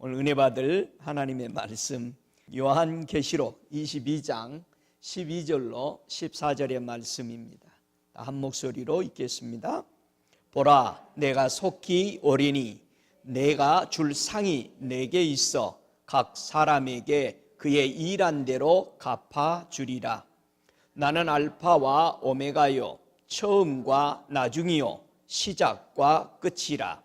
오늘 은혜 받을 하나님의 말씀 요한계시록 22장 12절로 14절의 말씀입니다. 한 목소리로 읽겠습니다. 보라, 내가 속히 오리니 내가 줄 상이 내게 있어 각 사람에게 그의 일한 대로 갚아 주리라. 나는 알파와 오메가요 처음과 나중이요 시작과 끝이라.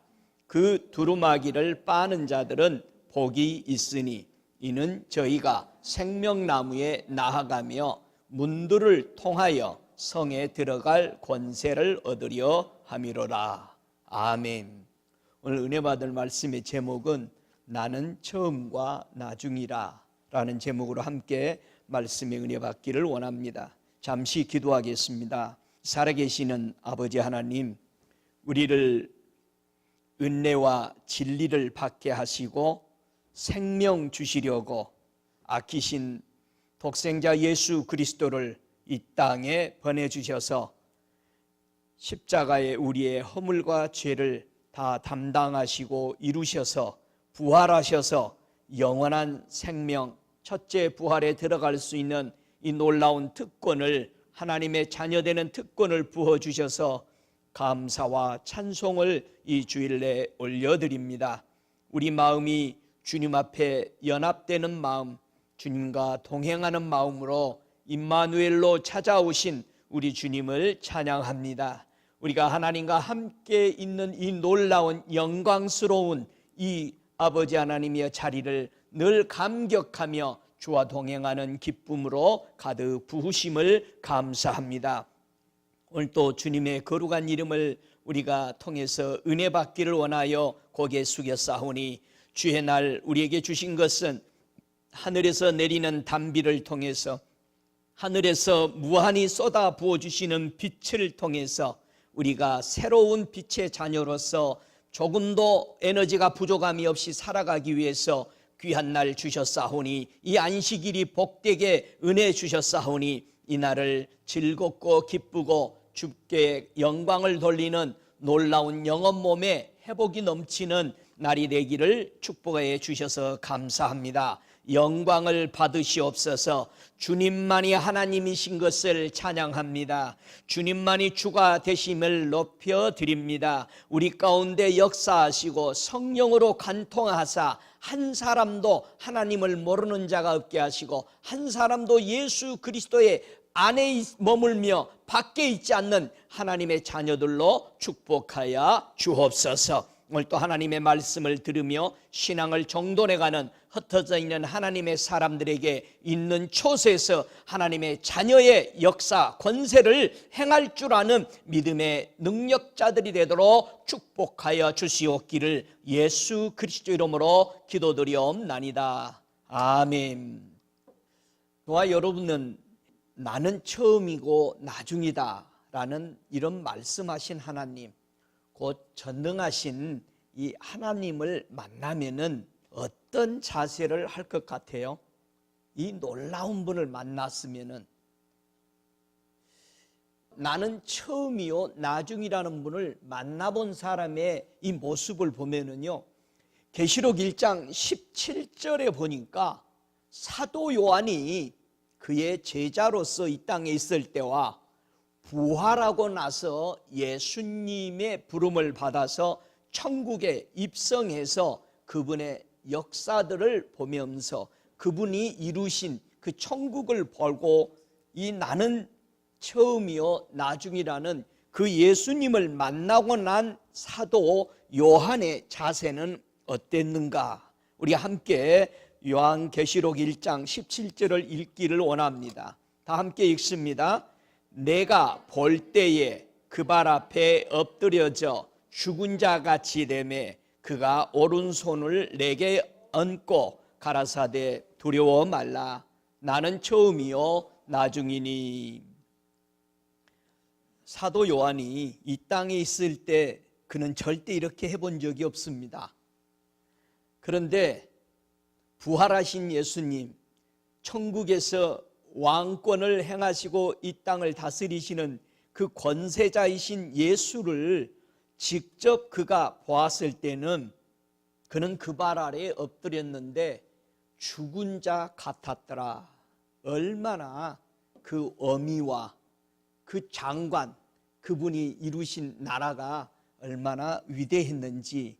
그 두루마기를 빠는 자들은 복이 있으니 이는 저희가 생명나무에 나아가며 문들을 통하여 성에 들어갈 권세를 얻으려 함이로라. 아멘. 오늘 은혜 받을 말씀의 제목은 나는 처음과 나중이라 라는 제목으로 함께 말씀의 은혜 받기를 원합니다. 잠시 기도하겠습니다. 살아계시는 아버지 하나님, 우리를 은혜와 진리를 받게 하시고 생명 주시려고 아끼신 독생자 예수 그리스도를 이 땅에 보내주셔서 십자가에 우리의 허물과 죄를 다 담당하시고 이루셔서 부활하셔서 영원한 생명, 첫째 부활에 들어갈 수 있는 이 놀라운 특권을, 하나님의 자녀되는 특권을 부어주셔서 감사와 찬송을 이 주일에 올려드립니다. 우리 마음이 주님 앞에 연합되는 마음, 주님과 동행하는 마음으로 임마누엘로 찾아오신 우리 주님을 찬양합니다. 우리가 하나님과 함께 있는 이 놀라운 영광스러운 이 아버지 하나님의 자리를 늘 감격하며 주와 동행하는 기쁨으로 가득 부으심을 감사합니다. 오늘 또 주님의 거룩한 이름을 우리가 통해서 은혜 받기를 원하여 고개 숙여 싸우니, 주의 날 우리에게 주신 것은 하늘에서 내리는 단비를 통해서, 하늘에서 무한히 쏟아 부어주시는 빛을 통해서 우리가 새로운 빛의 자녀로서 조금도 에너지가 부족함이 없이 살아가기 위해서 귀한 날 주셨사오니, 이 안식일이 복되게 은혜 주셨사오니 이 날을 즐겁고 기쁘고 주께 영광을 돌리는 놀라운 영혼 몸에 회복이 넘치는 날이 되기를 축복해 주셔서 감사합니다. 영광을 받으시옵소서. 주님만이 하나님이신 것을 찬양합니다. 주님만이 주가 되심을 높여드립니다. 우리 가운데 역사하시고 성령으로 관통하사 한 사람도 하나님을 모르는 자가 없게 하시고 한 사람도 예수 그리스도의 안에 머물며 밖에 있지 않는 하나님의 자녀들로 축복하여 주옵소서. 오늘 또 하나님의 말씀을 들으며 신앙을 정돈해가는 흩어져 있는 하나님의 사람들에게 있는 초소에서 하나님의 자녀의 역사, 권세를 행할 줄 아는 믿음의 능력자들이 되도록 축복하여 주시옵기를 예수 그리스도 이름으로 기도드리옵나이다. 아멘. 저와 여러분은 나는 처음이고 나중이다 라는 이런 말씀하신 하나님, 곧 전능하신 이 하나님을 만나면은 어떤 자세를 할 것 같아요? 이 놀라운 분을 만났으면은 나는 처음이요 나중이라는 분을 만나본 사람의 이 모습을 보면은요, 계시록 1장 17절에 보니까 사도 요한이 그의 제자로서 이 땅에 있을 때와 부활하고 나서 예수님의 부름을 받아서 천국에 입성해서 그분의 역사들을 보면서 그분이 이루신 그 천국을 보고 이 나는 처음이요 나중이라는 그 예수님을 만나고 난 사도 요한의 자세는 어땠는가? 우리 함께 요한계시록 1장 17절을 읽기를 원합니다. 다 함께 읽습니다. 내가 볼 때에 그 발 앞에 엎드려져 죽은 자 같이 되매 그가 오른손을 내게 얹고 가라사대 두려워 말라. 나는 처음이요 나중이니. 사도 요한이 이 땅에 있을 때 그는 절대 이렇게 해본 적이 없습니다. 그런데 부활하신 예수님, 천국에서 왕권을 행하시고 이 땅을 다스리시는 그 권세자이신 예수를 직접 그가 보았을 때는 그는 그 발 아래에 엎드렸는데 죽은 자 같았더라. 얼마나 그 어미와 그 장관, 그분이 이루신 나라가 얼마나 위대했는지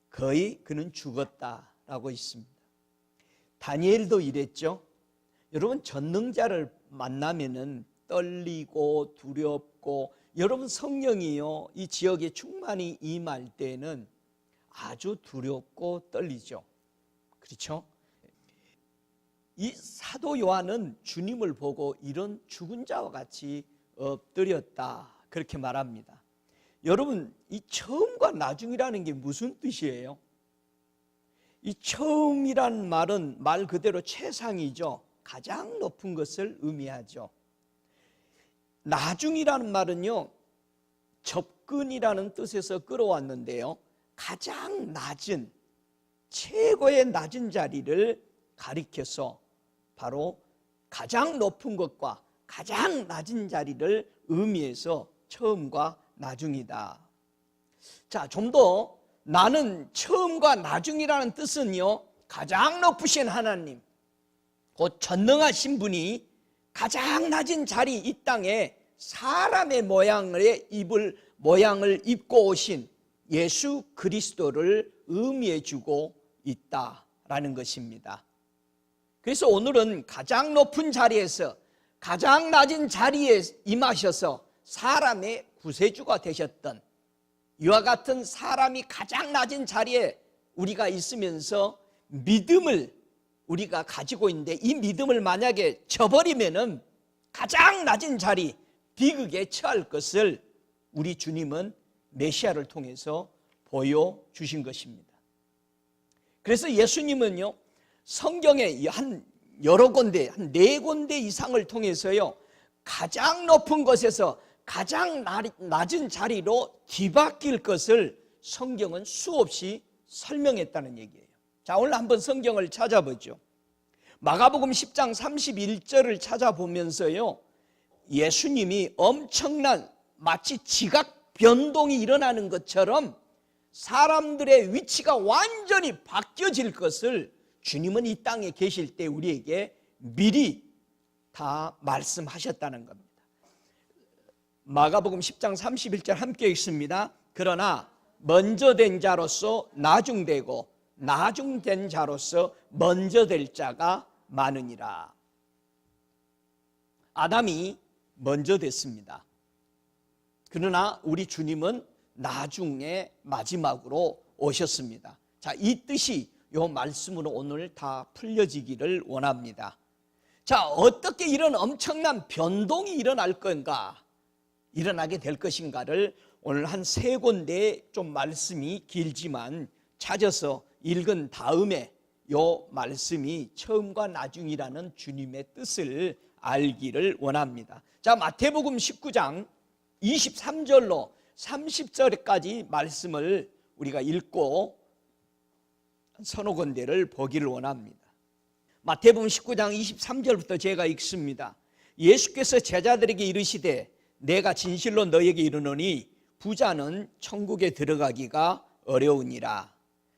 거의 그는 죽었다라고 있습니다. 다니엘도 이랬죠. 여러분, 전능자를 만나면은 떨리고 두렵고, 여러분 성령이요 이 지역에 충만히 임할 때는 아주 두렵고 떨리죠. 그렇죠? 이 사도 요한은 주님을 보고 이런 죽은 자와 같이 엎드렸다 그렇게 말합니다. 여러분, 이 처음과 나중이라는 게 무슨 뜻이에요? 이 처음이란 말은 말 그대로 최상이죠. 가장 높은 것을 의미하죠. 나중이라는 말은요, 접근이라는 뜻에서 끌어왔는데요, 가장 낮은, 최고의 낮은 자리를 가리켜서 바로 가장 높은 것과 가장 낮은 자리를 의미해서 처음과 나중이다. 자, 좀 더 나는 처음과 나중이라는 뜻은요, 가장 높으신 하나님, 곧 전능하신 분이 가장 낮은 자리 이 땅에 사람의 모양을 입고 오신 예수 그리스도를 의미해 주고 있다라는 것입니다. 그래서 오늘은 가장 높은 자리에서 가장 낮은 자리에 임하셔서 사람의 구세주가 되셨던, 이와 같은 사람이 가장 낮은 자리에 우리가 있으면서 믿음을 우리가 가지고 있는데, 이 믿음을 만약에 저버리면은 가장 낮은 자리, 비극에 처할 것을 우리 주님은 메시아를 통해서 보여주신 것입니다. 그래서 예수님은요, 성경에 한 여러 군데, 한 4군데 이상을 통해서요, 가장 높은 곳에서 가장 낮은 자리로 뒤바뀔 것을 성경은 수없이 설명했다는 얘기예요. 자, 오늘 한번 성경을 찾아보죠. 마가복음 10장 31절을 찾아보면서요, 예수님이 엄청난 마치 지각 변동이 일어나는 것처럼 사람들의 위치가 완전히 바뀌어질 것을 주님은 이 땅에 계실 때 우리에게 미리 다 말씀하셨다는 겁니다. 마가복음 10장 31절 함께 읽습니다. 그러나 먼저 된 자로서 나중되고 나중된 자로서 먼저 될 자가 많으니라. 아담이 먼저 됐습니다. 그러나 우리 주님은 나중에 마지막으로 오셨습니다. 자, 이 뜻이 이 말씀으로 오늘 다 풀려지기를 원합니다. 자, 어떻게 이런 엄청난 변동이 일어날 건가, 일어나게 될 것인가를 오늘 한 3군데 좀 말씀이 길지만 찾아서 읽은 다음에 이 말씀이 처음과 나중이라는 주님의 뜻을 알기를 원합니다. 자, 마태복음 19장 23절로 30절까지 말씀을 우리가 읽고 서너 군데를 보기를 원합니다. 마태복음 19장 23절부터 제가 읽습니다. 예수께서 제자들에게 이르시되 내가 진실로 너희에게 이르노니 부자는 천국에 들어가기가 어려우니라.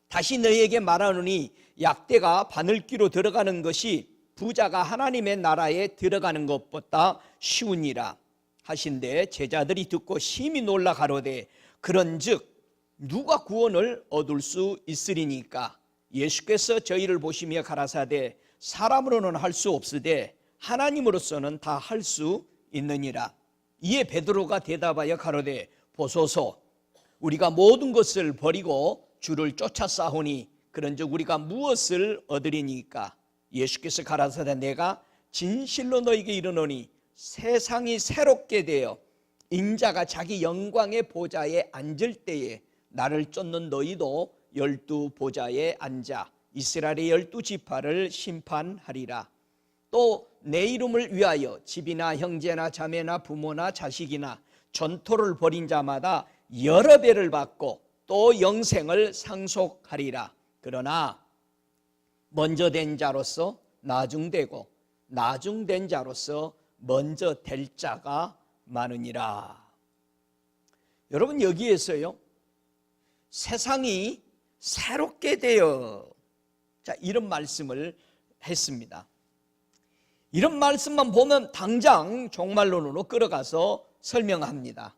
다시 너희에게 말하노니 약대가 바늘귀로 들어가는 것이 부자가 하나님의 나라에 들어가는 것보다 쉬우니라 하신대 제자들이 듣고 심히 놀라 가로되 그런즉 누가 구원을 얻을 수 있으리니까. 예수께서 저희를 보시며 가라사대 사람으로는 할 수 없으되 하나님으로서는 다 할 수 있느니라. 이에 베드로가 대답하여 가로되 보소서 우리가 모든 것을 버리고 주를 쫓아 싸우니 그런즉 우리가 무엇을 얻으리니까. 예수께서 가라사대 내가 진실로 너희에게 이르노니 세상이 새롭게 되어 인자가 자기 영광의 보좌에 앉을 때에 나를 쫓는 너희도 12보좌에 앉아 이스라엘의 12지파를 심판하리라. 또 내 이름을 위하여 집이나 형제나 자매나 부모나 자식이나 전토를 벌인 자마다 여러 배를 받고 또 영생을 상속하리라. 그러나 먼저 된 자로서 나중되고 나중된 자로서 먼저 될 자가 많으니라. 여러분, 여기에서요 세상이 새롭게 되어. 자, 이런 말씀을 했습니다. 이런 말씀만 보면 당장 종말론으로 끌어가서 설명합니다.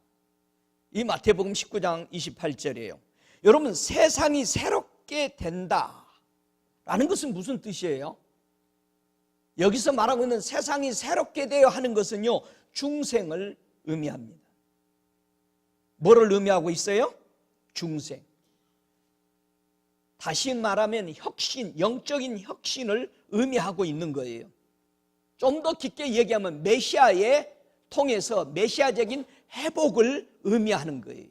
이 마태복음 19장 28절이에요. 여러분, 세상이 새롭게 된다라는 것은 무슨 뜻이에요? 여기서 말하고 있는 세상이 새롭게 되어 하는 것은요, 중생을 의미합니다. 뭐를 의미하고 있어요? 중생. 다시 말하면 혁신, 영적인 혁신을 의미하고 있는 거예요. 좀 더 깊게 얘기하면 메시아에 통해서 메시아적인 회복을 의미하는 거예요.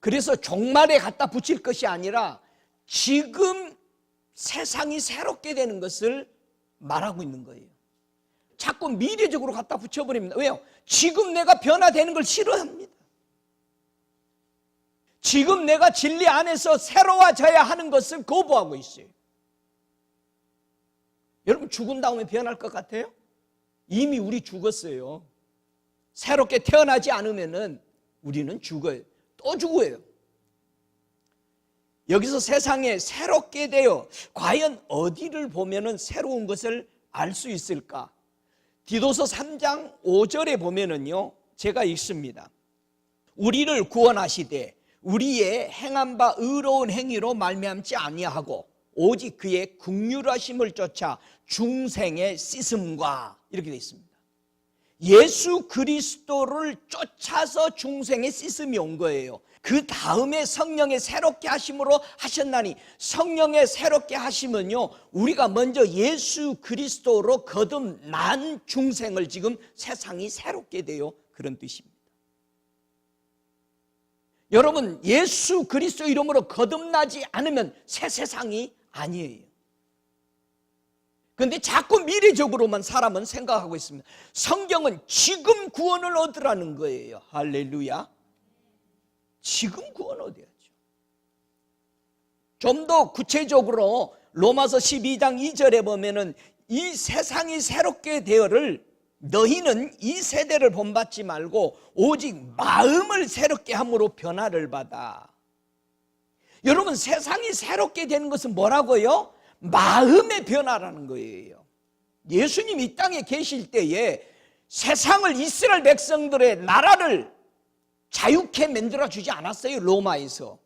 그래서 종말에 갖다 붙일 것이 아니라 지금 세상이 새롭게 되는 것을 말하고 있는 거예요. 자꾸 미래적으로 갖다 붙여버립니다. 왜요? 지금 내가 변화되는 걸 싫어합니다. 지금 내가 진리 안에서 새로워져야 하는 것을 거부하고 있어요. 여러분, 죽은 다음에 변할 것 같아요? 이미 우리 죽었어요. 새롭게 태어나지 않으면 우리는 죽어요. 또 죽어요. 여기서 세상에 새롭게 되어, 과연 어디를 보면 새로운 것을 알 수 있을까? 디도서 3장 5절에 보면은요, 제가 읽습니다. 우리를 구원하시되 우리의 행한 바 의로운 행위로 말미암지 아니하고 오직 그의 긍휼하심을 쫓아 중생의 씻음과, 이렇게 되어 있습니다. 예수 그리스도를 쫓아서 중생의 씻음이 온 거예요. 그 다음에 성령의 새롭게 하심으로 하셨나니, 성령의 새롭게 하심은요, 우리가 먼저 예수 그리스도로 거듭난 중생을 지금 세상이 새롭게 되어, 그런 뜻입니다. 여러분, 예수 그리스도 이름으로 거듭나지 않으면 새 세상이 아니에요. 그런데 자꾸 미래적으로만 사람은 생각하고 있습니다. 성경은 지금 구원을 얻으라는 거예요. 할렐루야. 지금 구원 얻어야죠. 좀 더 구체적으로 로마서 12장 2절에 보면은 이 세상이 새롭게 되어를 너희는 이 세대를 본받지 말고 오직 마음을 새롭게 함으로 변화를 받아. 여러분, 세상이 새롭게 되는 것은 뭐라고요? 마음의 변화라는 거예요. 예수님이 이 땅에 계실 때에 세상을, 이스라엘 백성들의 나라를 자유케 만들어주지 않았어요. 로마에서.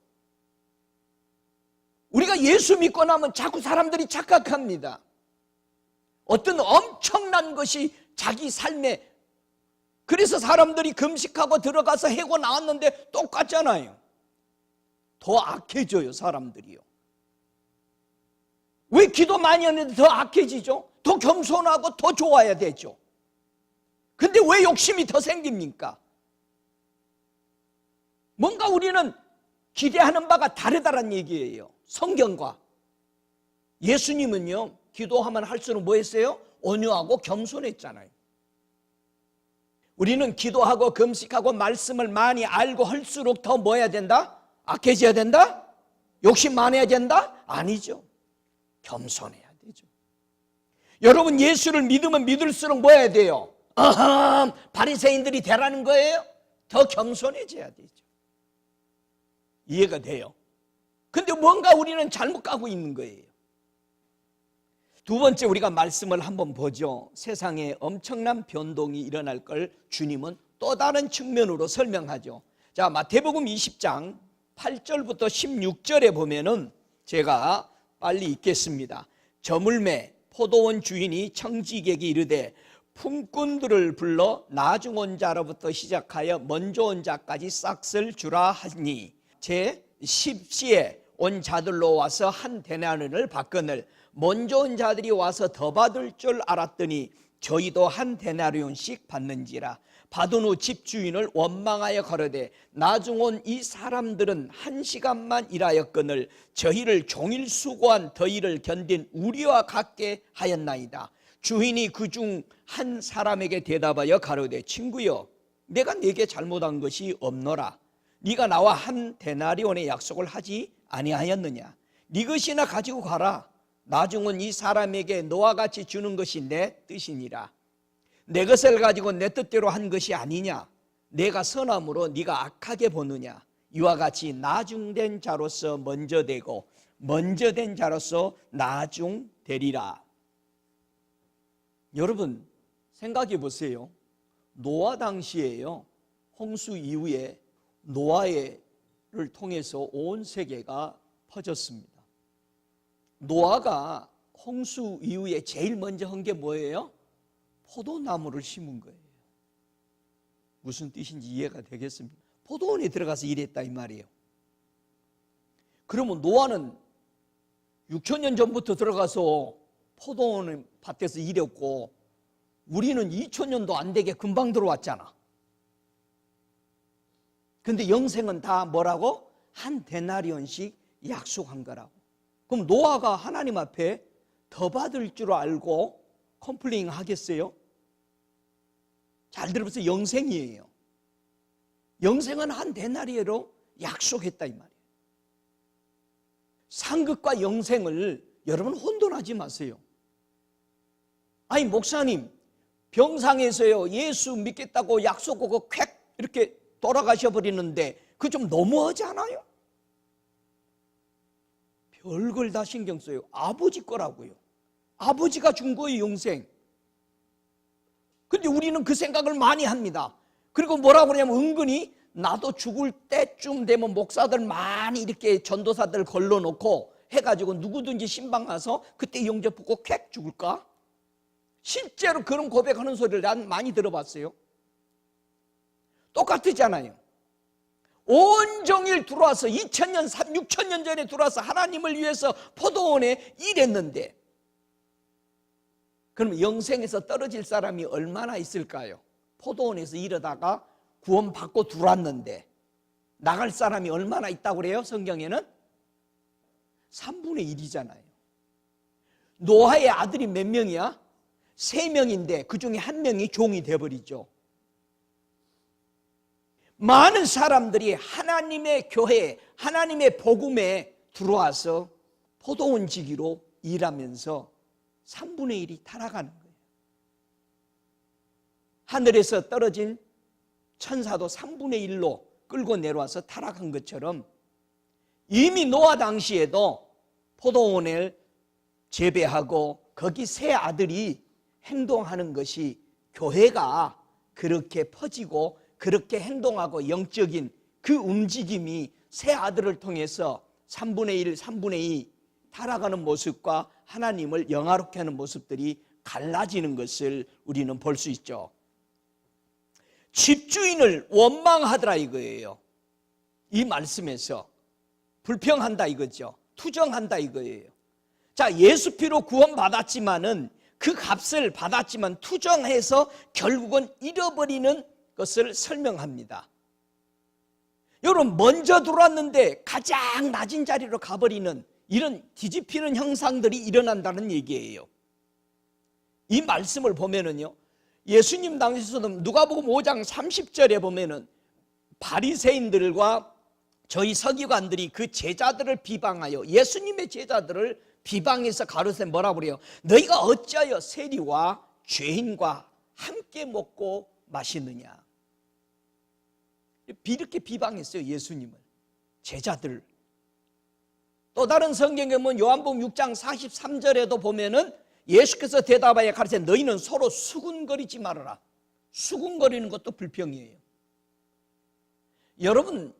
우리가 예수 믿고 나면 자꾸 사람들이 착각합니다. 어떤 엄청난 것이 자기 삶에, 그래서 사람들이 금식하고 들어가서 해고 나왔는데 똑같잖아요. 더 악해져요, 사람들이요. 왜 기도 많이 하는데 더 악해지죠? 더 겸손하고 더 좋아야 되죠. 근데 왜 욕심이 더 생깁니까? 뭔가 우리는 기대하는 바가 다르다는 얘기예요. 성경과. 예수님은요, 기도하면 할수록 뭐 했어요? 온유하고 겸손했잖아요. 우리는 기도하고 금식하고 말씀을 많이 알고 할수록 더 뭐 해야 된다? 악해져야 된다? 욕심 많아야 된다? 아니죠. 겸손해야 되죠. 여러분, 예수를 믿으면 믿을수록 뭐 해야 돼요? 바리새인들이 되라는 거예요? 더 겸손해져야 되죠. 이해가 돼요? 근데 뭔가 우리는 잘못 가고 있는 거예요. 두 번째, 우리가 말씀을 한번 보죠. 세상에 엄청난 변동이 일어날 걸 주님은 또 다른 측면으로 설명하죠. 자, 마태복음 20장 8절부터 16절에 보면은, 제가 빨리 읽겠습니다. 저물매 포도원 주인이 청지기에게 이르되 품꾼들을 불러 나중 온 자로부터 시작하여 먼저 온 자까지 싹쓸 주라 하니, 제 10시에 온 자들로 와서 한 데나리온을 받거늘 먼저 온 자들이 와서 더 받을 줄 알았더니 저희도 한 데나리온씩 받는지라. 받은 후 집주인을 원망하여 가로되 나중 온 이 사람들은 1시간만 일하였거늘 저희를 종일 수고한 더위를 견딘 우리와 같게 하였나이다. 주인이 그중 한 사람에게 대답하여 가로되 친구여, 내가 네게 잘못한 것이 없노라. 네가 나와 한 데나리온의 약속을 하지 아니하였느냐? 네 것이나 가지고 가라. 나중 온 이 사람에게 너와 같이 주는 것이 내 뜻이니라. 내 것을 가지고 내 뜻대로 한 것이 아니냐? 내가 선함으로 네가 악하게 보느냐? 이와 같이 나중된 자로서 먼저 되고 먼저 된 자로서 나중되리라. 여러분 생각해 보세요. 노아 당시에요, 홍수 이후에 노아를 통해서 온 세계가 퍼졌습니다. 노아가 홍수 이후에 제일 먼저 한 게 뭐예요? 포도나무를 심은 거예요. 무슨 뜻인지 이해가 되겠습니까? 포도원에 들어가서 일했다 이 말이에요. 그러면 노아는 6,000년 전부터 들어가서 포도원 밭에서 일했고 우리는 2,000년도 안 되게 금방 들어왔잖아. 근데 영생은 다 뭐라고? 한 데나리온씩 약속한 거라고. 그럼 노아가 하나님 앞에 더 받을 줄 알고 컴플레인 하겠어요? 잘 들어보세요. 영생이에요. 영생은 한 데나리온으로 약속했다 이 말이에요. 상급과 영생을 여러분 혼돈하지 마세요. 아니 목사님 병상에서요 예수 믿겠다고 약속하고 콱 이렇게 돌아가셔 버리는데 그거 좀 너무하지 않아요? 별걸 다 신경 써요. 아버지 거라고요. 아버지가 준 거예요 영생. 근데 우리는 그 생각을 많이 합니다. 그리고 뭐라고 그러냐면 은근히 나도 죽을 때쯤 되면 목사들 많이 이렇게 전도사들 걸러놓고 해가지고 누구든지 신방 가서 그때 영접 받고 콱 죽을까? 실제로 그런 고백하는 소리를 난 많이 들어봤어요. 똑같잖아요. 온종일 들어와서 2000년, 6000년 전에 들어와서 하나님을 위해서 포도원에 일했는데 그럼 영생에서 떨어질 사람이 얼마나 있을까요? 포도원에서 일하다가 구원받고 들어왔는데 나갈 사람이 얼마나 있다고 그래요? 성경에는 3분의 1이잖아요. 노아의 아들이 몇 명이야? 3명인데 그 중에 1명이 종이 되어버리죠. 많은 사람들이 하나님의 교회, 하나님의 복음에 들어와서 포도원 지기로 일하면서 3분의 1이 타락하는 거예요. 하늘에서 떨어진 천사도 3분의 1로 끌고 내려와서 타락한 것처럼 이미 노아 당시에도 포도원을 재배하고 거기 세 아들이 행동하는 것이 교회가 그렇게 퍼지고 그렇게 행동하고 영적인 그 움직임이 세 아들을 통해서 3분의 1, 3분의 2 타락하는 모습과 하나님을 영화롭게 하는 모습들이 갈라지는 것을 우리는 볼 수 있죠. 집주인을 원망하더라 이거예요. 이 말씀에서 불평한다 이거죠. 투정한다 이거예요. 자, 예수 피로 구원받았지만은 그 값을 받았지만 투정해서 결국은 잃어버리는 것을 설명합니다. 여러분 먼저 들어왔는데 가장 낮은 자리로 가버리는 이런 뒤집히는 형상들이 일어난다는 얘기예요. 이 말씀을 보면은요, 예수님 당시에서도 누가복음 5장 30절에 보면은 바리새인들과 저희 서기관들이 그 제자들을 비방하여 예수님의 제자들을 비방해서 가로세 뭐라고 그래요? 너희가 어찌하여 세리와 죄인과 함께 먹고 마시느냐? 이렇게 비방했어요. 예수님을, 제자들. 또 다른 성경에 보면 요한복음 6장 43절에도 보면은 예수께서 대답하여 가르쳐 너희는 서로 수군거리지 말아라. 수군거리는 것도 불평이에요. 여러분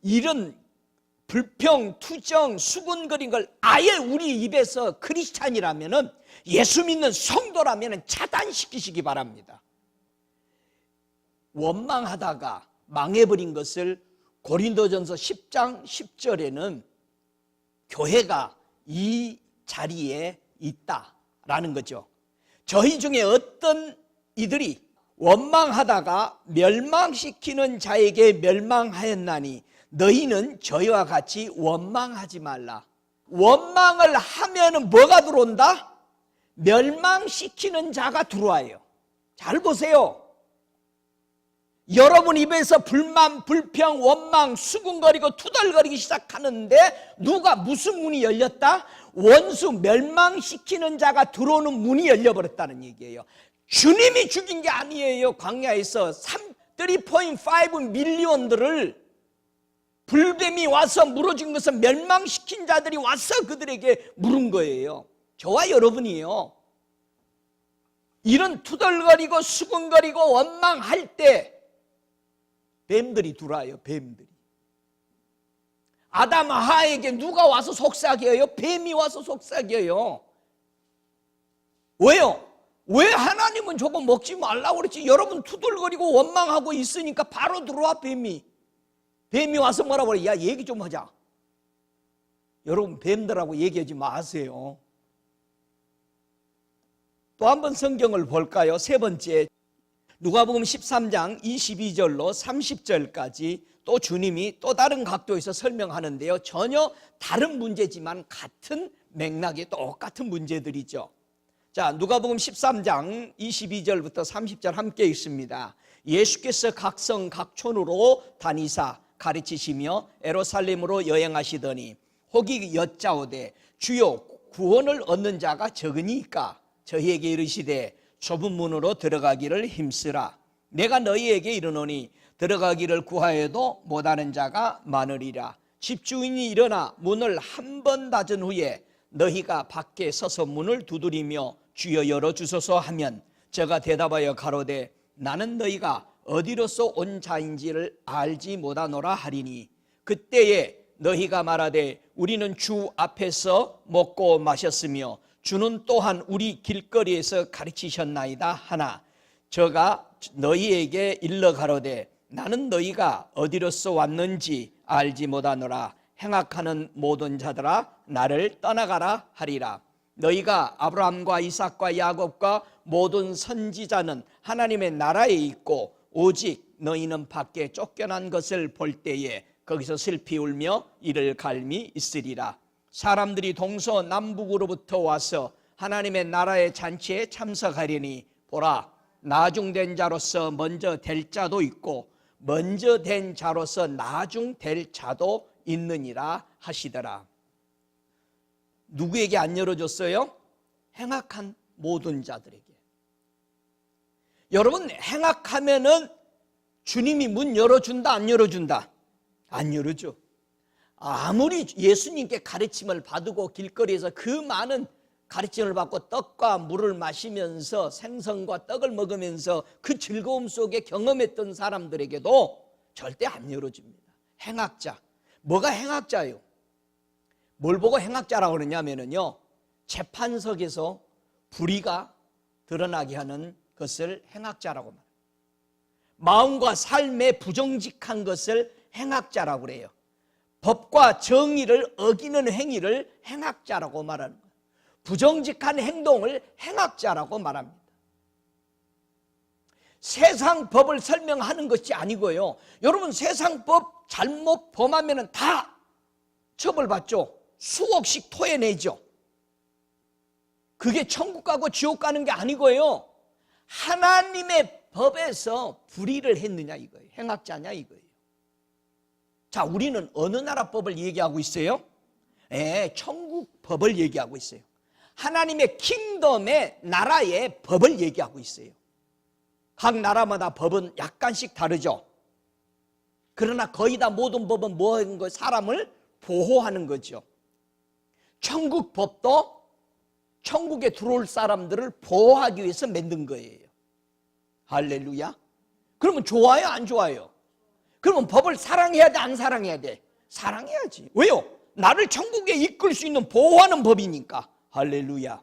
이런 불평, 투정, 수군거린 걸 아예 우리 입에서 크리스찬이라면은 예수 믿는 성도라면은 차단시키시기 바랍니다. 원망하다가 망해버린 것을 고린도전서 10장 10절에는 교회가 이 자리에 있다라는 거죠. 저희 중에 어떤 이들이 원망하다가 멸망시키는 자에게 멸망하였나니 너희는 저희와 같이 원망하지 말라. 원망을 하면은 뭐가 들어온다? 멸망시키는 자가 들어와요. 잘 보세요. 여러분 입에서 불만, 불평, 원망, 수군거리고 투덜거리기 시작하는데 누가 무슨 문이 열렸다? 원수 멸망시키는 자가 들어오는 문이 열려버렸다는 얘기예요. 주님이 죽인 게 아니에요. 광야에서 3.5 밀리언들을 불뱀이 와서 물어준 것은 멸망시킨 자들이 와서 그들에게 물은 거예요. 저와 여러분이요, 이런 투덜거리고 수근거리고 원망할 때 뱀들이 들어와요. 뱀들이. 아담 하에게 누가 와서 속삭여요? 뱀이 와서 속삭여요. 왜요? 왜 하나님은 저거 먹지 말라고 그랬지? 여러분 투덜거리고 원망하고 있으니까 바로 들어와 뱀이. 뱀이 와서 뭐라고 그래? 야, 얘기 좀 하자. 여러분 뱀들하고 얘기하지 마세요. 또 한 번 성경을 볼까요? 세 번째, 누가복음 13장 22절로 30절까지 또 주님이 또 다른 각도에서 설명하는데요, 전혀 다른 문제지만 같은 맥락의 똑같은 문제들이죠. 자, 누가복음 13장 22절부터 30절 함께 읽습니다. 예수께서 각성 각촌으로 다니사 가르치시며 예루살렘으로 여행하시더니 혹이 여짜오되 주여 구원을 얻는 자가 적으니까 저희에게 이르시되 좁은 문으로 들어가기를 힘쓰라. 내가 너희에게 이르노니 들어가기를 구하여도 못하는 자가 많으리라. 집주인이 일어나 문을 한 번 닫은 후에 너희가 밖에 서서 문을 두드리며 주여 열어주소서 하면 저가 대답하여 가로되 나는 너희가 어디로서 온 자인지를 알지 못하노라 하리니 그때에 너희가 말하되 우리는 주 앞에서 먹고 마셨으며 주는 또한 우리 길거리에서 가르치셨나이다 하나 저가 너희에게 일러 가로되 나는 너희가 어디로서 왔는지 알지 못하노라. 행악하는 모든 자들아 나를 떠나가라 하리라. 너희가 아브라함과 이삭과 야곱과 모든 선지자는 하나님의 나라에 있고 오직 너희는 밖에 쫓겨난 것을 볼 때에 거기서 슬피 울며 이를 갈미 있으리라. 사람들이 동서남북으로부터 와서 하나님의 나라의 잔치에 참석하리니 보라 나중된 자로서 먼저 될 자도 있고 먼저 된 자로서 나중될 자도 있느니라 하시더라. 누구에게 안 열어줬어요? 행악한 모든 자들에게. 여러분 행악하면은 주님이 문 열어준다 안 열어준다? 안 열어줘. 아무리 예수님께 가르침을 받고 길거리에서 그 많은 가르침을 받고 떡과 물을 마시면서 생선과 떡을 먹으면서 그 즐거움 속에 경험했던 사람들에게도 절대 안 열어줍니다. 행악자. 뭐가 행악자예요? 뭘 보고 행악자라고 그러냐면요, 재판석에서 불의가 드러나게 하는 것을 행악자라고 말해요. 마음과 삶에 부정직한 것을 행악자라고 그래요. 법과 정의를 어기는 행위를 행악자라고 말하는 거예요. 부정직한 행동을 행악자라고 말합니다. 세상 법을 설명하는 것이 아니고요, 여러분 세상 법 잘못 범하면 다 처벌받죠. 수억씩 토해내죠. 그게 천국 가고 지옥 가는 게 아니고요, 하나님의 법에서 불의를 했느냐 이거예요. 행악자냐 이거예요. 자, 우리는 어느 나라 법을 얘기하고 있어요? 천국 법을 얘기하고 있어요. 하나님의 킹덤의 나라의 법을 얘기하고 있어요. 각 나라마다 법은 약간씩 다르죠. 그러나 거의 다 모든 법은 뭐 하는 거예요? 사람을 보호하는 거죠. 천국 법도 천국에 들어올 사람들을 보호하기 위해서 만든 거예요. 할렐루야. 그러면 좋아요 안 좋아요? 그러면 법을 사랑해야 돼 안 사랑해야 돼? 사랑해야지. 왜요? 나를 천국에 이끌 수 있는 보호하는 법이니까. 할렐루야.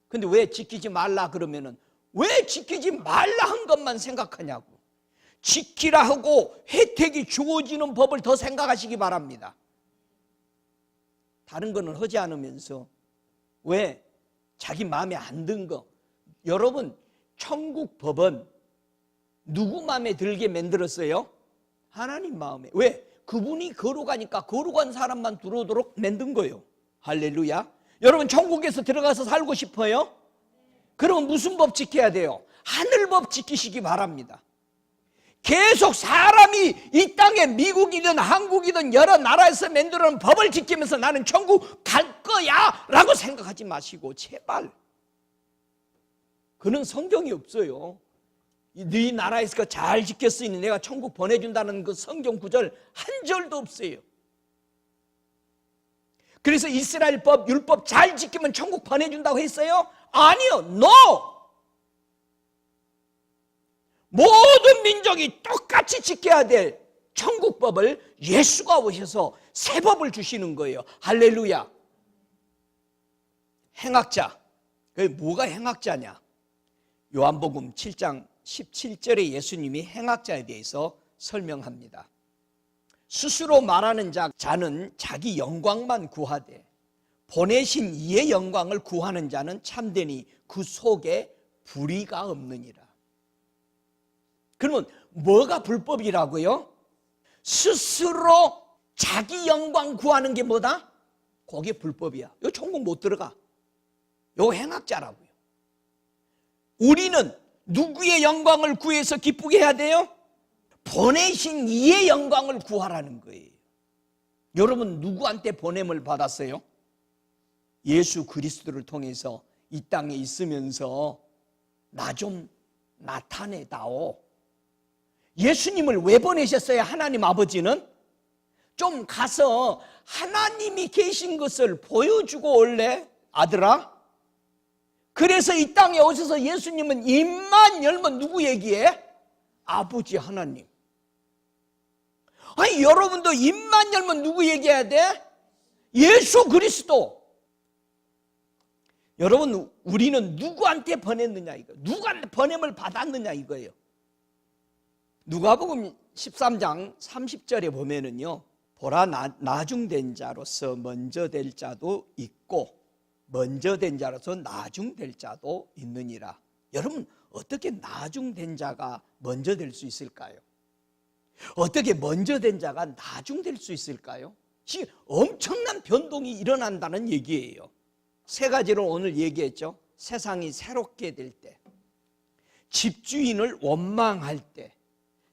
근데 왜 지키지 말라 그러면은 왜 지키지 말라 한 것만 생각하냐고. 지키라 하고 혜택이 주어지는 법을 더 생각하시기 바랍니다. 다른 거는 하지 않으면서 왜 자기 마음에 안 든 거. 여러분 천국 법은 누구 마음에 들게 만들었어요? 하나님 마음에. 왜? 그분이 거룩하니까 거룩한 사람만 들어오도록 만든 거예요. 할렐루야. 여러분 천국에서 들어가서 살고 싶어요? 그러면 무슨 법 지켜야 돼요? 하늘법 지키시기 바랍니다. 계속 사람이 이 땅에 미국이든 한국이든 여러 나라에서 만들어놓은 법을 지키면서 나는 천국 갈 거야 라고 생각하지 마시고 제발. 그는 성경이 없어요. 네 나라에서 그 잘 지켰으니 내가 천국 보내준다는 그 성경 구절 한 절도 없어요. 그래서 이스라엘법, 율법 잘 지키면 천국 보내준다고 했어요? 아니요. NO! 모든 민족이 똑같이 지켜야 될 천국법을 예수가 오셔서 새 법을 주시는 거예요. 할렐루야. 행악자. 그게 뭐가 행악자냐? 요한복음 7장 17절에 예수님이 행악자에 대해서 설명합니다. 스스로 말하는 자는 자기 영광만 구하되 보내신 이의 영광을 구하는 자는 참되니 그 속에 불의가 없느니라. 그러면 뭐가 불법이라고요? 스스로 자기 영광 구하는 게 뭐다? 그게 불법이야. 이거 천국 못 들어가. 이거 행악자라고요. 우리는 누구의 영광을 구해서 기쁘게 해야 돼요? 보내신 이의 영광을 구하라는 거예요. 여러분 누구한테 보냄을 받았어요? 예수 그리스도를 통해서 이 땅에 있으면서 나 좀 나타내다오. 예수님을 왜 보내셨어요? 하나님 아버지는 좀 가서 하나님이 계신 것을 보여주고 올래? 아들아? 그래서 이 땅에 오셔서 예수님은 입만 열면 누구 얘기해? 아버지 하나님. 아니 여러분도 입만 열면 누구 얘기해야 돼? 예수 그리스도. 여러분 우리는 누구한테 보냈느냐 이거. 누구한테 보냄을 받았느냐 이거예요. 누가복음 13장 30절에 보면은요, 보라 나중된 자로서 먼저 될 자도 있고 먼저 된 자로서 나중될 자도 있느니라. 여러분 어떻게 나중된 자가 먼저 될 수 있을까요? 어떻게 먼저 된 자가 나중될 수 있을까요? 지금 엄청난 변동이 일어난다는 얘기예요. 세 가지로 오늘 얘기했죠. 세상이 새롭게 될 때, 집주인을 원망할 때,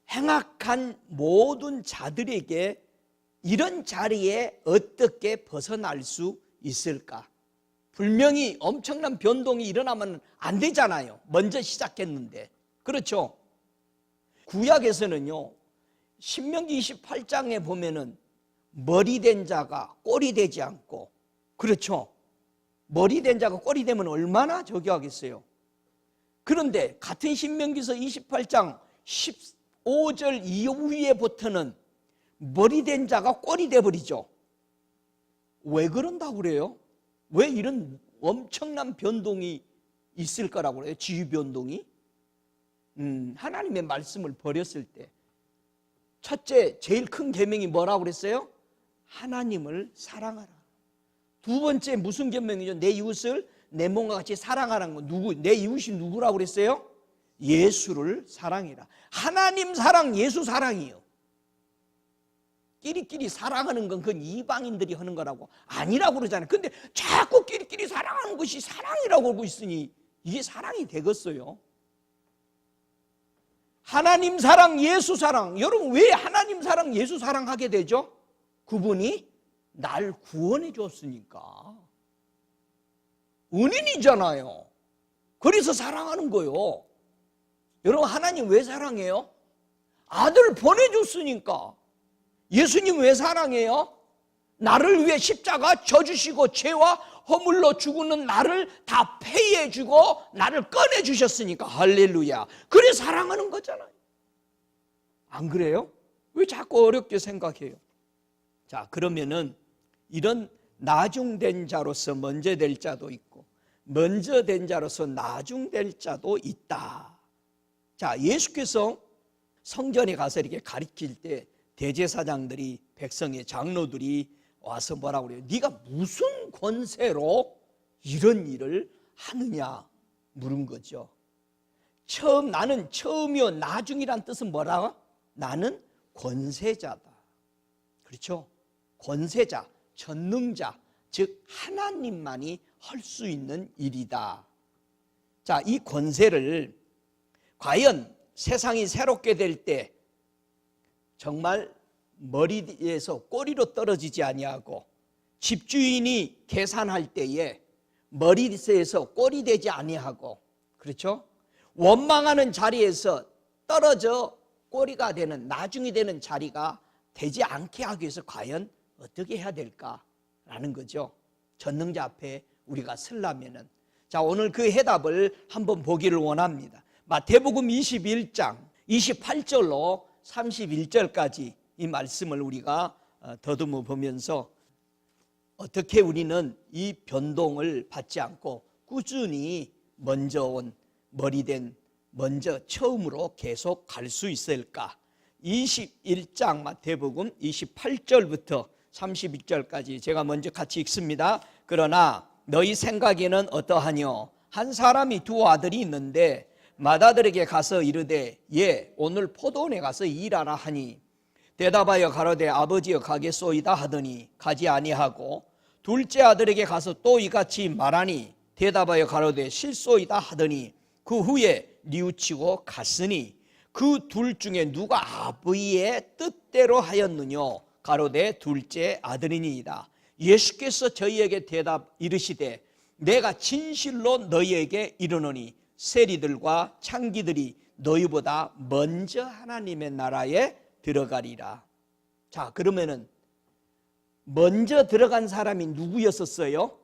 행악한 모든 자들에게 이런 자리에 어떻게 벗어날 수 있을까? 분명히 엄청난 변동이 일어나면 안 되잖아요. 먼저 시작했는데. 그렇죠? 구약에서는요, 신명기 28장에 보면은 머리 된 자가 꼴이 되지 않고, 그렇죠? 머리 된 자가 꼴이 되면 얼마나 저기하겠어요. 그런데 같은 신명기서 28장 15절 이후에부터는 머리 된 자가 꼴이 돼버리죠. 왜 그런다고 그래요? 왜 이런 엄청난 변동이 있을 거라고 그래요? 지휘 변동이? 하나님의 말씀을 버렸을 때 첫째, 제일 큰 계명이 뭐라고 그랬어요? 하나님을 사랑하라. 두 번째 무슨 계명이죠? 내 이웃을 내 몸과 같이 사랑하라는 거. 누구? 내 이웃이 누구라고 그랬어요? 예수를 사랑해라. 하나님 사랑, 예수 사랑이요. 끼리끼리 사랑하는 건 그건 이방인들이 하는 거라고 아니라고 그러잖아요. 근데 자꾸 끼리끼리 사랑하는 것이 사랑이라고 하고 있으니 이게 사랑이 되겠어요? 하나님 사랑, 예수 사랑. 여러분 왜 하나님 사랑, 예수 사랑하게 되죠? 그분이 날 구원해 줬으니까. 은인이잖아요. 그래서 사랑하는 거예요. 여러분 하나님 왜 사랑해요? 아들 보내줬으니까. 예수님 왜 사랑해요? 나를 위해 십자가 져주시고 죄와 허물로 죽는 나를 다 폐해주고 나를 꺼내주셨으니까. 할렐루야. 그래 사랑하는 거잖아요. 안 그래요? 왜 자꾸 어렵게 생각해요? 자, 그러면은 이런 나중된 자로서 먼저 될 자도 있고 먼저 된 자로서 나중될 자도 있다. 자, 예수께서 성전에 가서 이렇게 가르칠 때 대제사장들이, 백성의 장로들이 와서 뭐라고 그래요? 네가 무슨 권세로 이런 일을 하느냐 물은 거죠. 나는 처음이요 나중이란 뜻은 뭐라고? 나는 권세자다. 그렇죠? 권세자, 전능자, 즉 하나님만이 할 수 있는 일이다. 자, 이 권세를 과연 세상이 새롭게 될 때 정말 머리에서 꼬리로 떨어지지 아니하고 집주인이 계산할 때에 머리에서 꼬리 되지 아니하고, 그렇죠? 원망하는 자리에서 떨어져 꼬리가 되는, 나중이 되는 자리가 되지 않게 하기 위해서 과연 어떻게 해야 될까라는 거죠. 전능자 앞에 우리가 서려면은. 자, 오늘 그 해답을 한번 보기를 원합니다. 마태복음 21장 28절로 31절까지 이 말씀을 우리가 더듬어 보면서 어떻게 우리는 이 변동을 받지 않고 꾸준히 먼저 온 머리된 먼저 처음으로 계속 갈 수 있을까? 21장 마태복음 28절부터 31절까지 제가 먼저 같이 읽습니다. 그러나 너희 생각에는 어떠하뇨? 한 사람이 두 아들이 있는데 맏아들에게 가서 이르되 예 오늘 포도원에 가서 일하라 하니 대답하여 가로되 아버지여 가겠소이다 하더니 가지 아니하고 둘째 아들에게 가서 또 이같이 말하니 대답하여 가로되 실소이다 하더니 그 후에 뉘우치고 갔으니 그 둘 중에 누가 아버지의 뜻대로 하였느뇨? 가로되 둘째 아들이니이다. 예수께서 저희에게 대답 이르시되 내가 진실로 너희에게 이르노니 세리들과 창기들이 너희보다 먼저 하나님의 나라에 들어가리라. 자, 그러면은 먼저 들어간 사람이 누구였었어요?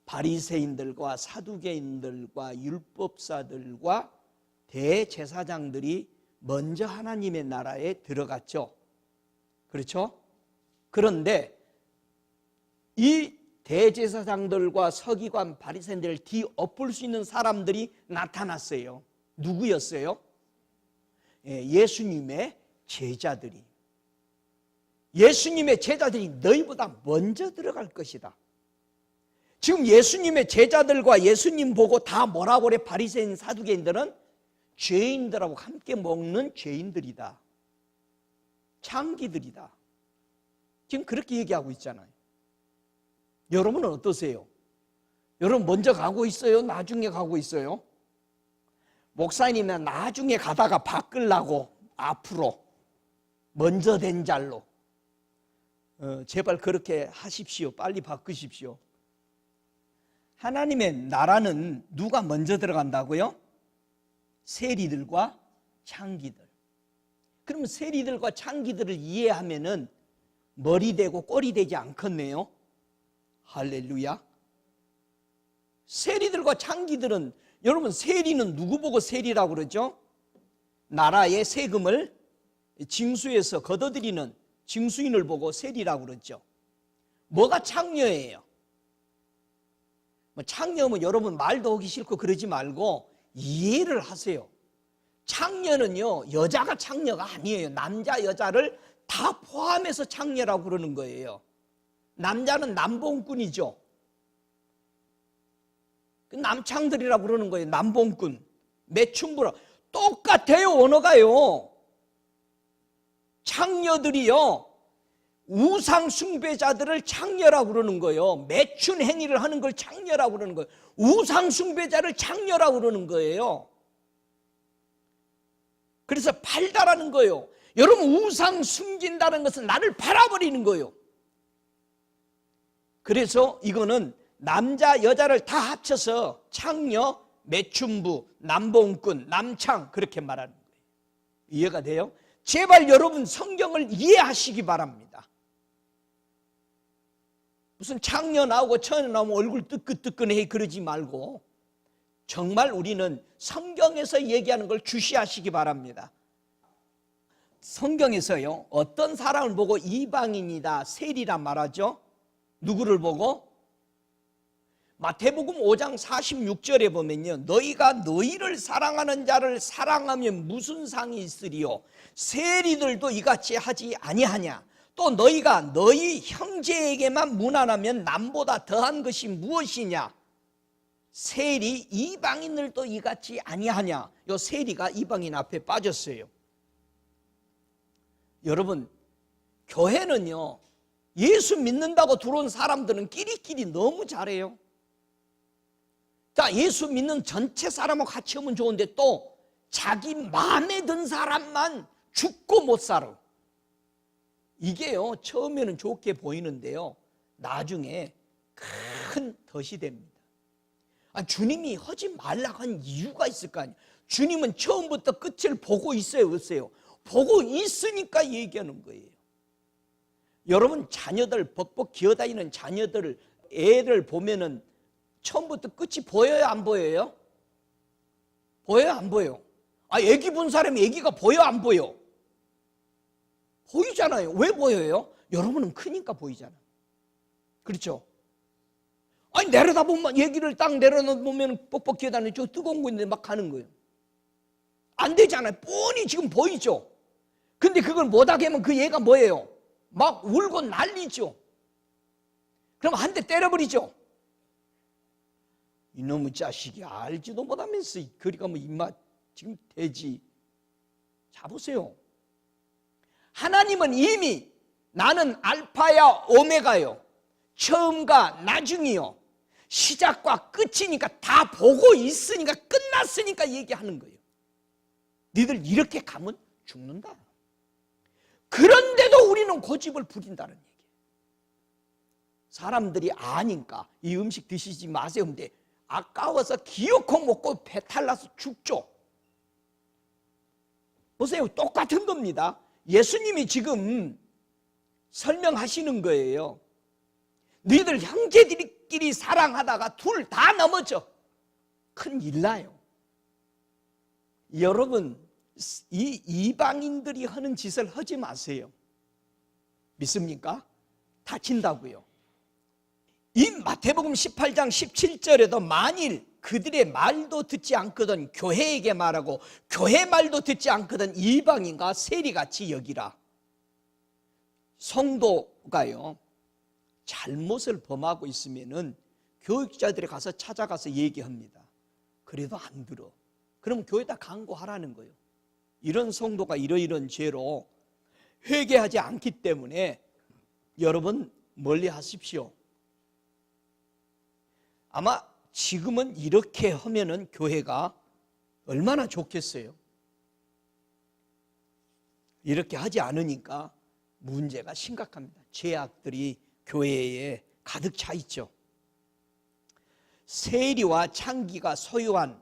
바리새인들과 사두개인들과 율법사들과 대제사장들이 먼저 하나님의 나라에 들어갔죠. 그렇죠? 그런데 이 대제사장들과 서기관 바리새인들을 뒤엎을 수 있는 사람들이 나타났어요. 누구였어요? 예수님의 제자들이. 예수님의 제자들이 너희보다 먼저 들어갈 것이다. 지금 예수님의 제자들과 예수님 보고 다 뭐라고 그래? 바리새인 사두개인들은 죄인들하고 함께 먹는 죄인들이다. 창기들이다. 지금 그렇게 얘기하고 있잖아요. 여러분은 어떠세요? 여러분 먼저 가고 있어요? 나중에 가고 있어요? 목사님은 나중에 가다가 바꾸려고 앞으로 먼저 된 잘로 제발 그렇게 하십시오. 빨리 바꾸십시오. 하나님의 나라는 누가 먼저 들어간다고요? 세리들과 창기들. 그러면 세리들과 창기들을 이해하면은 머리 되고 꼬리 되지 않겠네요. 할렐루야. 세리들과 창기들은, 여러분 세리는 누구 보고 세리라고 그러죠? 나라의 세금을 징수해서 걷어들이는 징수인을 보고 세리라고 그러죠. 뭐가 창녀예요? 창녀면 여러분 말도 하기 싫고 그러지 말고 이해를 하세요. 창녀는요, 여자가 창녀가 아니에요. 남자 여자를 다 포함해서 창녀라고 그러는 거예요. 남자는 남봉꾼이죠. 남창들이라고 그러는 거예요. 남봉꾼, 매춘부라. 똑같아요, 언어가요. 창녀들이요, 우상 숭배자들을 창녀라고 그러는 거예요. 매춘 행위를 하는 걸 창녀라고 그러는 거예요. 우상 숭배자를 창녀라고 그러는 거예요. 그래서 팔다라는 거예요. 여러분 우상 숨긴다는 것은 나를 팔아버리는 거예요. 그래서 이거는 남자 여자를 다 합쳐서 창녀, 매춘부, 남봉꾼, 남창 그렇게 말하는 거예요. 이해가 돼요? 제발 여러분 성경을 이해하시기 바랍니다. 무슨 창녀 나오고 처녀 나오면 얼굴 뜨끈뜨끈해 그러지 말고 정말 우리는 성경에서 얘기하는 걸 주시하시기 바랍니다. 성경에서요, 어떤 사람을 보고 이방인이다, 세리라 말하죠? 누구를 보고? 마태복음 5장 46절에 보면요, 너희가 너희를 사랑하는 자를 사랑하면 무슨 상이 있으리요? 세리들도 이같이 하지 아니하냐? 또 너희가 너희 형제에게만 무난하면 남보다 더한 것이 무엇이냐? 세리 이방인들도 이같이 아니하냐? 요 세리가 이방인 앞에 빠졌어요. 여러분, 교회는요, 예수 믿는다고 들어온 사람들은 끼리끼리 너무 잘해요. 자, 예수 믿는 전체 사람하고 같이 오면 좋은데 또 자기 마음에 든 사람만 죽고 못 살아. 이게요, 처음에는 좋게 보이는데요, 나중에 큰 덫이 됩니다. 주님이 하지 말라고 한 이유가 있을 거 아니에요. 주님은 처음부터 끝을 보고 있어요, 없어요? 보고 있으니까 얘기하는 거예요. 여러분 자녀들 벅벅 기어다니는 자녀들 애를 보면은 처음부터 끝이 보여요, 안 보여요? 보여요, 안 보여요? 애기 본 사람이 애기가 보여, 안 보여? 보이잖아요. 왜 보여요? 여러분은 크니까 보이잖아요. 그렇죠? 내려다보면 애기를 딱 내려다보면 뻑뻑 기어다니는 저 뜨거운 거 있는데 막 가는 거예요. 안 되잖아요. 뻔히 지금 보이죠? 근데 그걸 못하게 하면 그 애가 뭐예요? 막 울고 난리죠. 그럼 한 대 때려버리죠. 이놈의 자식이 알지도 못하면서 그리가 뭐 입맛 지금 돼지. 자 보세요. 하나님은 이미 나는 알파야 오메가요, 처음과 나중이요, 시작과 끝이니까 다 보고 있으니까, 끝났으니까 얘기하는 거예요. 너희들 이렇게 가면 죽는다. 그런데도 우리는 고집을 부린다는 얘기예요. 사람들이 아니까 이 음식 드시지 마세요. 근데 아까워서 기어코 먹고 배탈 나서 죽죠. 보세요. 똑같은 겁니다. 예수님이 지금 설명하시는 거예요. 너희들 형제들끼리 사랑하다가 둘 다 넘어져 큰일 나요. 여러분, 이 이방인들이 하는 짓을 하지 마세요. 믿습니까? 다친다고요. 이 마태복음 18장 17절에도 만일 그들의 말도 듣지 않거든 교회에게 말하고 교회 말도 듣지 않거든 이방인과 세리같이 여기라. 성도가요, 잘못을 범하고 있으면은 교육자들이 가서 찾아가서 얘기합니다. 그래도 안 들어. 그럼 교회에다 강구하라는 거예요. 이런 성도가 이러이런 죄로 회개하지 않기 때문에 여러분 멀리 하십시오. 아마 지금은 이렇게 하면은 교회가 얼마나 좋겠어요. 이렇게 하지 않으니까 문제가 심각합니다. 죄악들이 교회에 가득 차 있죠. 세리와 창기가 소유한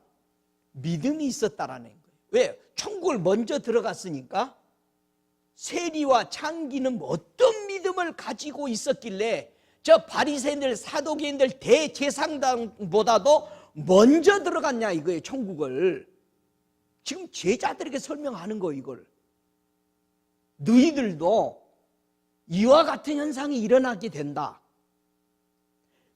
믿음이 있었다라는 거예요. 왜? 천국을 먼저 들어갔으니까. 세리와 창기는 어떤 믿음을 가지고 있었길래 저 바리새인들, 사도개인들, 대제사장보다도 먼저 들어갔냐 이거예요. 천국을. 지금 제자들에게 설명하는 거예요. 이걸. 너희들도 이와 같은 현상이 일어나게 된다.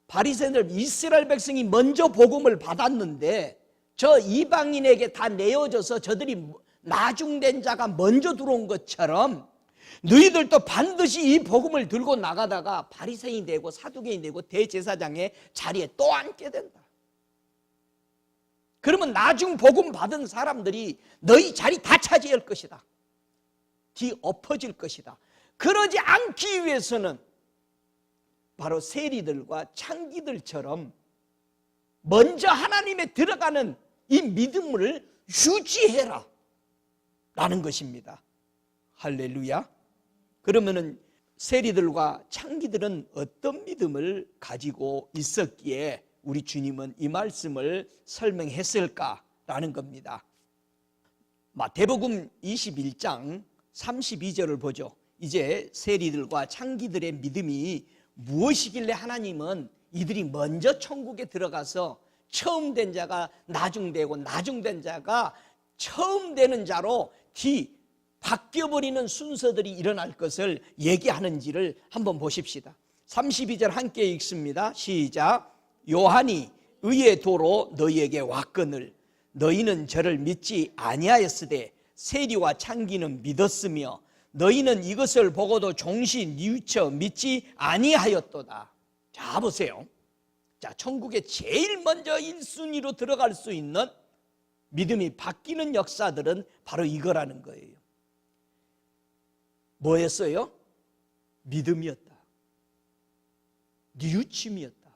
바리새인들, 이스라엘 백성이 먼저 복음을 받았는데 저 이방인에게 다 내어져서 저들이 나중된 자가 먼저 들어온 것처럼 너희들도 반드시 이 복음을 들고 나가다가 바리새인이 되고 사두개인이 되고 대제사장의 자리에 또 앉게 된다. 그러면 나중 복음 받은 사람들이 너희 자리 다 차지할 것이다. 뒤엎어질 것이다. 그러지 않기 위해서는 바로 세리들과 창기들처럼 먼저 하나님에 들어가는 이 믿음을 유지해라 라는 것입니다. 할렐루야. 그러면은 세리들과 창기들은 어떤 믿음을 가지고 있었기에 우리 주님은 이 말씀을 설명했을까라는 겁니다. 마태복음 21장 32절을 보죠. 이제 세리들과 창기들의 믿음이 무엇이길래 하나님은 이들이 먼저 천국에 들어가서 처음 된 자가 나중되고 나중된 자가 처음 되는 자로 바뀌어버리는 순서들이 일어날 것을 얘기하는지를 한번 보십시다. 32절 함께 읽습니다. 시작. 요한이 의의 도로 너희에게 왔거늘 너희는 저를 믿지 아니하였으되 세리와 창기는 믿었으며 너희는 이것을 보고도 종시 뉘우쳐 믿지 아니하였도다. 자 보세요. 자, 천국에 제일 먼저 1순위로 들어갈 수 있는 믿음이 바뀌는 역사들은 바로 이거라는 거예요. 뭐였어요? 믿음이었다. 뉘우침이었다.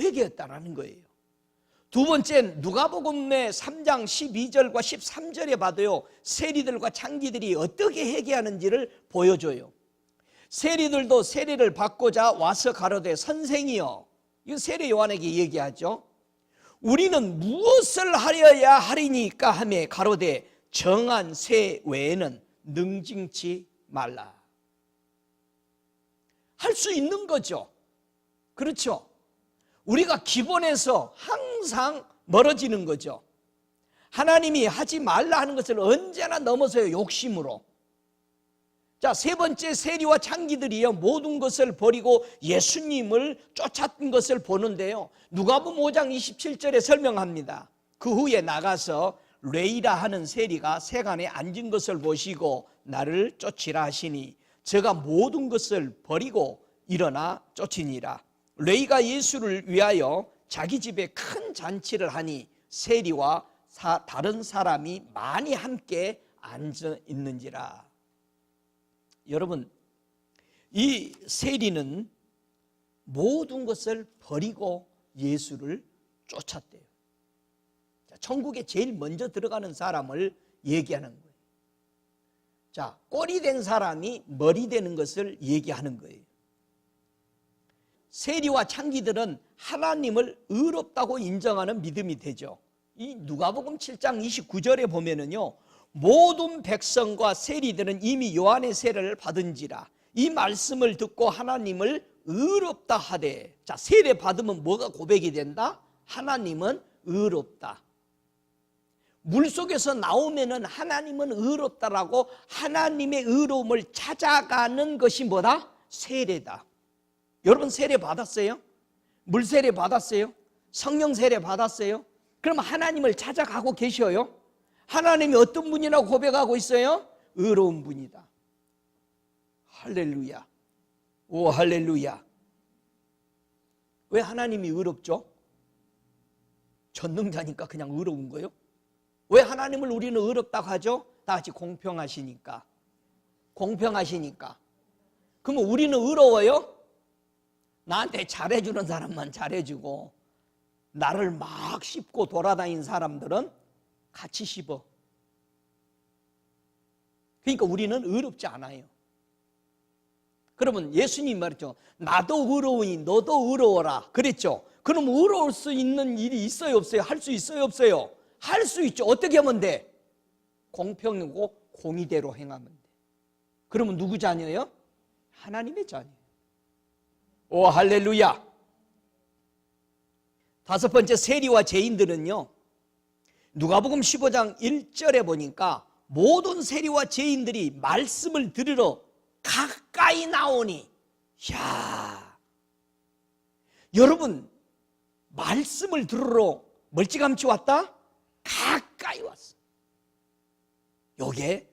회개였다라는 거예요. 두 번째, 누가복음의 3장 12절과 13절에 봐도요, 세리들과 창기들이 어떻게 회개하는지를 보여줘요. 세리들도 세례를 받고자 와서 가로되 선생이여, 이거 세례 요한에게 얘기하죠. 우리는 무엇을 하려야 하리니까 하매 가로되 정한 새 외에는 능징치 말라. 할 수 있는 거죠. 그렇죠? 우리가 기본에서 항상 멀어지는 거죠. 하나님이 하지 말라 하는 것을 언제나 넘어서요, 욕심으로. 자, 세 번째, 세리와 창기들이요 모든 것을 버리고 예수님을 쫓았던 것을 보는데요, 누가복음 5장 27절에 설명합니다. 그 후에 나가서 레이라 하는 세리가 세간에 앉은 것을 보시고 나를 쫓으라 하시니 저가 모든 것을 버리고 일어나 쫓으니라. 레이가 예수를 위하여 자기 집에 큰 잔치를 하니 세리와 다른 사람이 많이 함께 앉아 있는지라. 여러분, 이 세리는 모든 것을 버리고 예수를 쫓았대요. 천국에 제일 먼저 들어가는 사람을 얘기하는 거예요. 자, 꼴이 된 사람이 머리 되는 것을 얘기하는 거예요. 세리와 창기들은 하나님을 의롭다고 인정하는 믿음이 되죠. 이 누가복음 7장 29절에 보면은요, 모든 백성과 세리들은 이미 요한의 세례를 받은지라. 이 말씀을 듣고 하나님을 의롭다 하되. 자, 세례 받으면 뭐가 고백이 된다? 하나님은 의롭다. 물속에서 나오면은 하나님은 의롭다라고 하나님의 의로움을 찾아가는 것이 뭐다? 세례다. 여러분 세례 받았어요? 물세례 받았어요? 성령 세례 받았어요? 그럼 하나님을 찾아가고 계셔요? 하나님이 어떤 분이라고 고백하고 있어요? 의로운 분이다. 할렐루야. 오, 할렐루야. 왜 하나님이 의롭죠? 전능자니까 그냥 의로운 거예요? 왜 하나님을 우리는 의롭다고 하죠? 다 같이 공평하시니까. 공평하시니까. 그러면 우리는 의로워요? 나한테 잘해주는 사람만 잘해주고 나를 막 씹고 돌아다니는 사람들은 같이 씹어. 그러니까 우리는 의롭지 않아요. 그러면 예수님 말했죠. 나도 의로우니 너도 의로워라 그랬죠. 그럼 의로울 수 있는 일이 있어요 없어요? 할 수 있어요 없어요? 할 수 있죠. 어떻게 하면 돼? 공평하고 공의대로 행하면 돼. 그러면 누구 자녀예요? 하나님의 자녀예요. 오, 할렐루야. 다섯 번째, 세리와 죄인들은요, 누가복음 15장 1절에 보니까 모든 세리와 죄인들이 말씀을 들으러 가까이 나오니. 야, 여러분 말씀을 들으러 멀찌감치 왔다? 가까이 왔어. 요게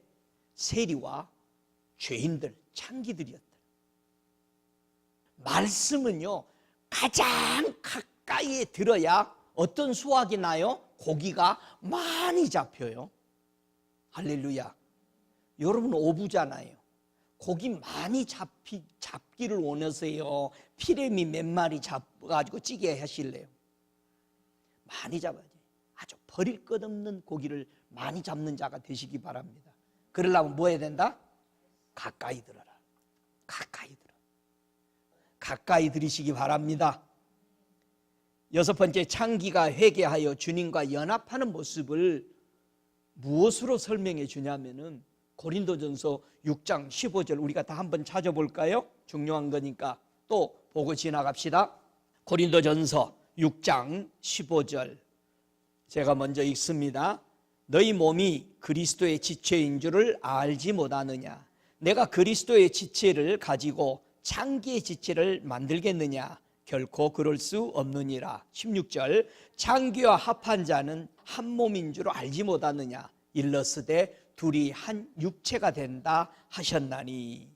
세리와 죄인들, 창기들이었다. 말씀은요 가장 가까이에 들어야 어떤 수확이 나요? 고기가 많이 잡혀요. 할렐루야. 여러분 어부잖아요. 고기 많이 잡기를 원하세요? 피레미 몇 마리 잡아가지고 찌개 하실래요? 많이 잡아야지. 아주 버릴 것 없는 고기를 많이 잡는 자가 되시기 바랍니다. 그러려면 뭐 해야 된다? 가까이 들어라. 가까이 들어. 가까이 들으시기 바랍니다. 여섯 번째, 창기가 회개하여 주님과 연합하는 모습을 무엇으로 설명해 주냐면은 고린도전서 6장 15절 우리가 다 한번 찾아볼까요? 중요한 거니까 또 보고 지나갑시다. 고린도전서 6장 15절 제가 먼저 읽습니다. 너희 몸이 그리스도의 지체인 줄을 알지 못하느냐? 내가 그리스도의 지체를 가지고 창기의 지체를 만들겠느냐? 결코 그럴 수 없느니라. 16절 창기와 합한 자는 한 몸인 줄 알지 못하느냐? 일러스되 둘이 한 육체가 된다 하셨나니.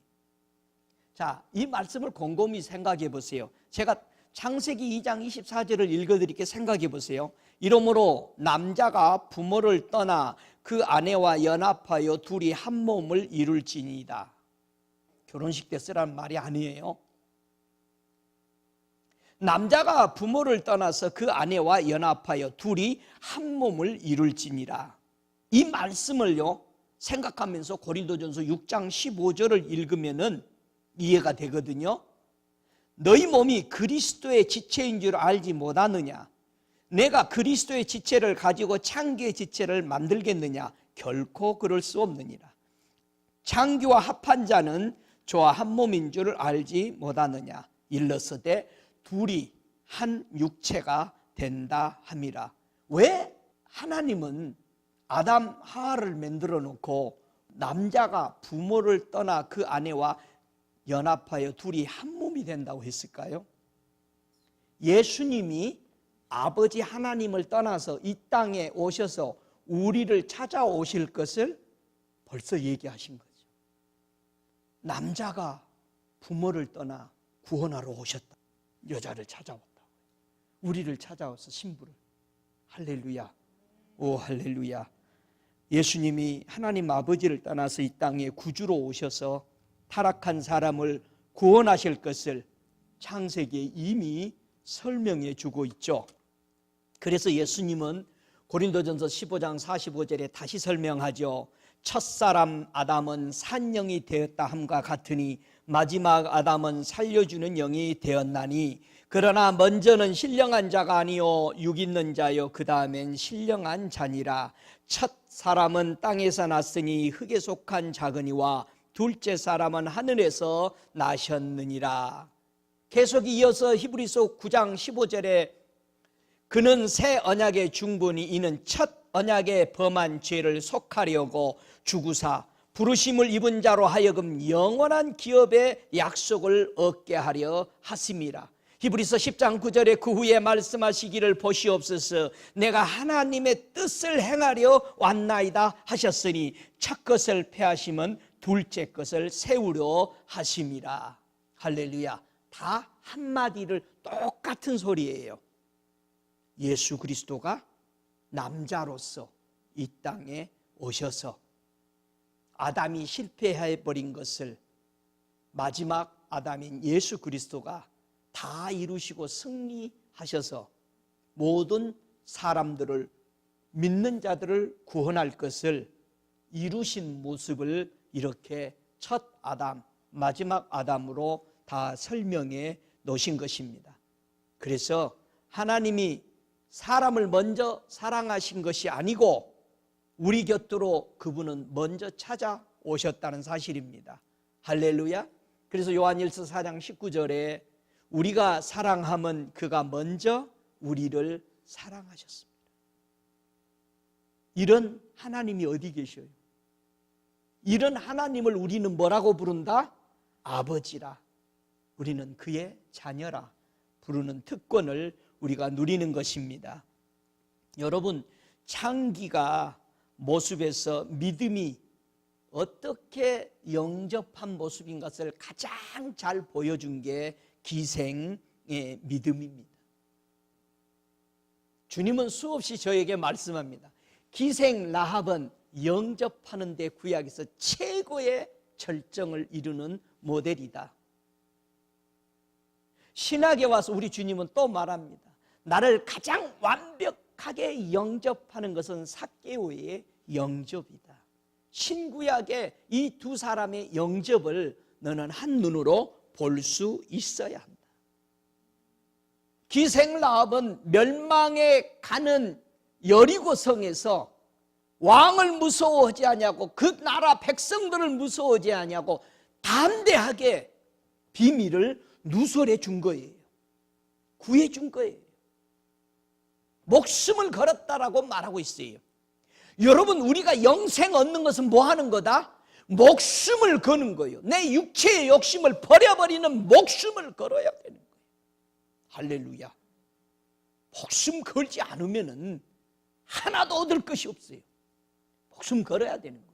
자, 이 말씀을 곰곰이 생각해 보세요. 제가 창세기 2장 24절을 읽어드릴게. 생각해 보세요. 이러므로 남자가 부모를 떠나 그 아내와 연합하여 둘이 한 몸을 이룰지니이다. 결혼식 때 쓰라는 말이 아니에요. 남자가 부모를 떠나서 그 아내와 연합하여 둘이 한 몸을 이룰지니라. 이 말씀을요 생각하면서 고린도전서 6장 15절을 읽으면은 이해가 되거든요. 너희 몸이 그리스도의 지체인 줄 알지 못하느냐? 내가 그리스도의 지체를 가지고 창기의 지체를 만들겠느냐? 결코 그럴 수 없느니라. 창기와 합한 자는 저와 한 몸인 줄 알지 못하느냐? 일러서되 둘이 한 육체가 된다 함이라. 왜 하나님은 아담 하와를 만들어 놓고 남자가 부모를 떠나 그 아내와 연합하여 둘이 한 몸이 된다고 했을까요? 예수님이 아버지 하나님을 떠나서 이 땅에 오셔서 우리를 찾아오실 것을 벌써 얘기하신 거죠. 남자가 부모를 떠나 구원하러 오셨다. 여자를 찾아왔다. 우리를 찾아와서 신부를. 할렐루야. 오 할렐루야. 예수님이 하나님 아버지를 떠나서 이 땅에 구주로 오셔서 타락한 사람을 구원하실 것을 창세기에 이미 설명해 주고 있죠. 그래서 예수님은 고린도전서 15장 45절에 다시 설명하죠. 첫사람 아담은 산영이 되었다 함과 같으니 마지막 아담은 살려주는 영이 되었나니 그러나 먼저는 신령한 자가 아니요 육 있는 자요 그 다음엔 신령한 자니라. 첫 사람은 땅에서 났으니 흙에 속한 자거니와 둘째 사람은 하늘에서 나셨느니라. 계속 이어서 히브리서 9장 15절에 그는 새 언약의 중보니 이는 첫 언약에 범한 죄를 속하려고 주구사 부르심을 입은 자로 하여금 영원한 기업의 약속을 얻게 하려 하심이라. 히브리서 10장 9절에 그 후에 말씀하시기를 보시옵소서 내가 하나님의 뜻을 행하려 왔나이다 하셨으니 첫 것을 폐하심은 둘째 것을 세우려 하심이라. 할렐루야. 다 한마디를 똑같은 소리예요. 예수 그리스도가 남자로서 이 땅에 오셔서 아담이 실패해버린 것을 마지막 아담인 예수 그리스도가 다 이루시고 승리하셔서 모든 사람들을 믿는 자들을 구원할 것을 이루신 모습을 이렇게 첫 아담, 마지막 아담으로 다 설명해 놓으신 것입니다. 그래서 하나님이 사람을 먼저 사랑하신 것이 아니고 우리 곁으로 그분은 먼저 찾아오셨다는 사실입니다. 할렐루야. 그래서 요한일서 4장 19절에 우리가 사랑함은 그가 먼저 우리를 사랑하셨습니다. 이런 하나님이 어디 계셔요? 이런 하나님을 우리는 뭐라고 부른다? 아버지라. 우리는 그의 자녀라 부르는 특권을 우리가 누리는 것입니다. 여러분, 창기가 모습에서 믿음이 어떻게 영접한 모습인 것을 가장 잘 보여준 게 기생의 믿음입니다. 주님은 수없이 저에게 말씀합니다. 기생 라합은 영접하는 데 구약에서 최고의 절정을 이루는 모델이다. 신학에 와서 우리 주님은 또 말합니다. 나를 가장 완벽하게 영접하는 것은 삭개오의 영접이다. 신구약의 이 두 사람의 영접을 너는 한눈으로 볼 수 있어야 한다. 기생 라합은 멸망에 가는 여리고성에서 왕을 무서워하지 아니하고 그 나라 백성들을 무서워하지 아니하고 담대하게 비밀을 누설해 준 거예요. 구해 준 거예요. 목숨을 걸었다라고 말하고 있어요. 여러분, 우리가 영생 얻는 것은 뭐 하는 거다? 목숨을 거는 거예요. 내 육체의 욕심을 버려버리는 목숨을 걸어야 되는 거예요. 할렐루야. 목숨 걸지 않으면은 하나도 얻을 것이 없어요. 목숨 걸어야 되는 거예요.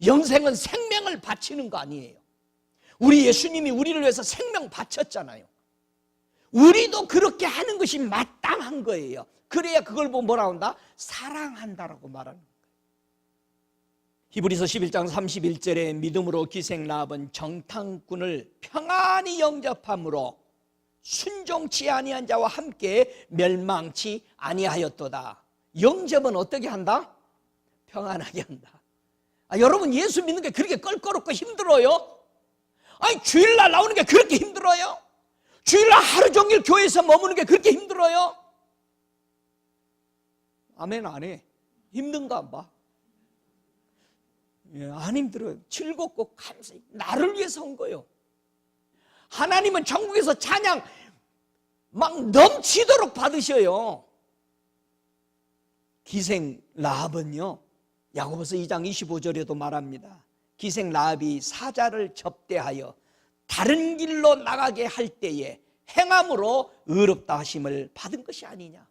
영생은 생명을 바치는 거 아니에요. 우리 예수님이 우리를 위해서 생명 바쳤잖아요. 우리도 그렇게 하는 것이 마땅한 거예요. 그래야 그걸 보고 뭐라 한다? 사랑한다라고 말하는 거예요. 히브리서 11장 31절에 믿음으로 기생 라합은 정탐꾼을 평안히 영접함으로 순종치 아니한 자와 함께 멸망치 아니하였도다. 영접은 어떻게 한다? 평안하게 한다. 여러분, 예수 믿는 게 그렇게 껄끄럽고 힘들어요? 아니, 주일날 나오는 게 그렇게 힘들어요? 주일날 하루 종일 교회에서 머무는 게 그렇게 힘들어요? 아멘 안 해? 힘든가 안 봐? 예, 안 힘들어요. 즐겁고 감사히 나를 위해서 온 거예요. 하나님은 천국에서 찬양 막 넘치도록 받으셔요. 기생 라합은요, 야고보서 2장 25절에도 말합니다. 기생 라합이 사자를 접대하여 다른 길로 나가게 할 때에 행함으로 의롭다 하심을 받은 것이 아니냐.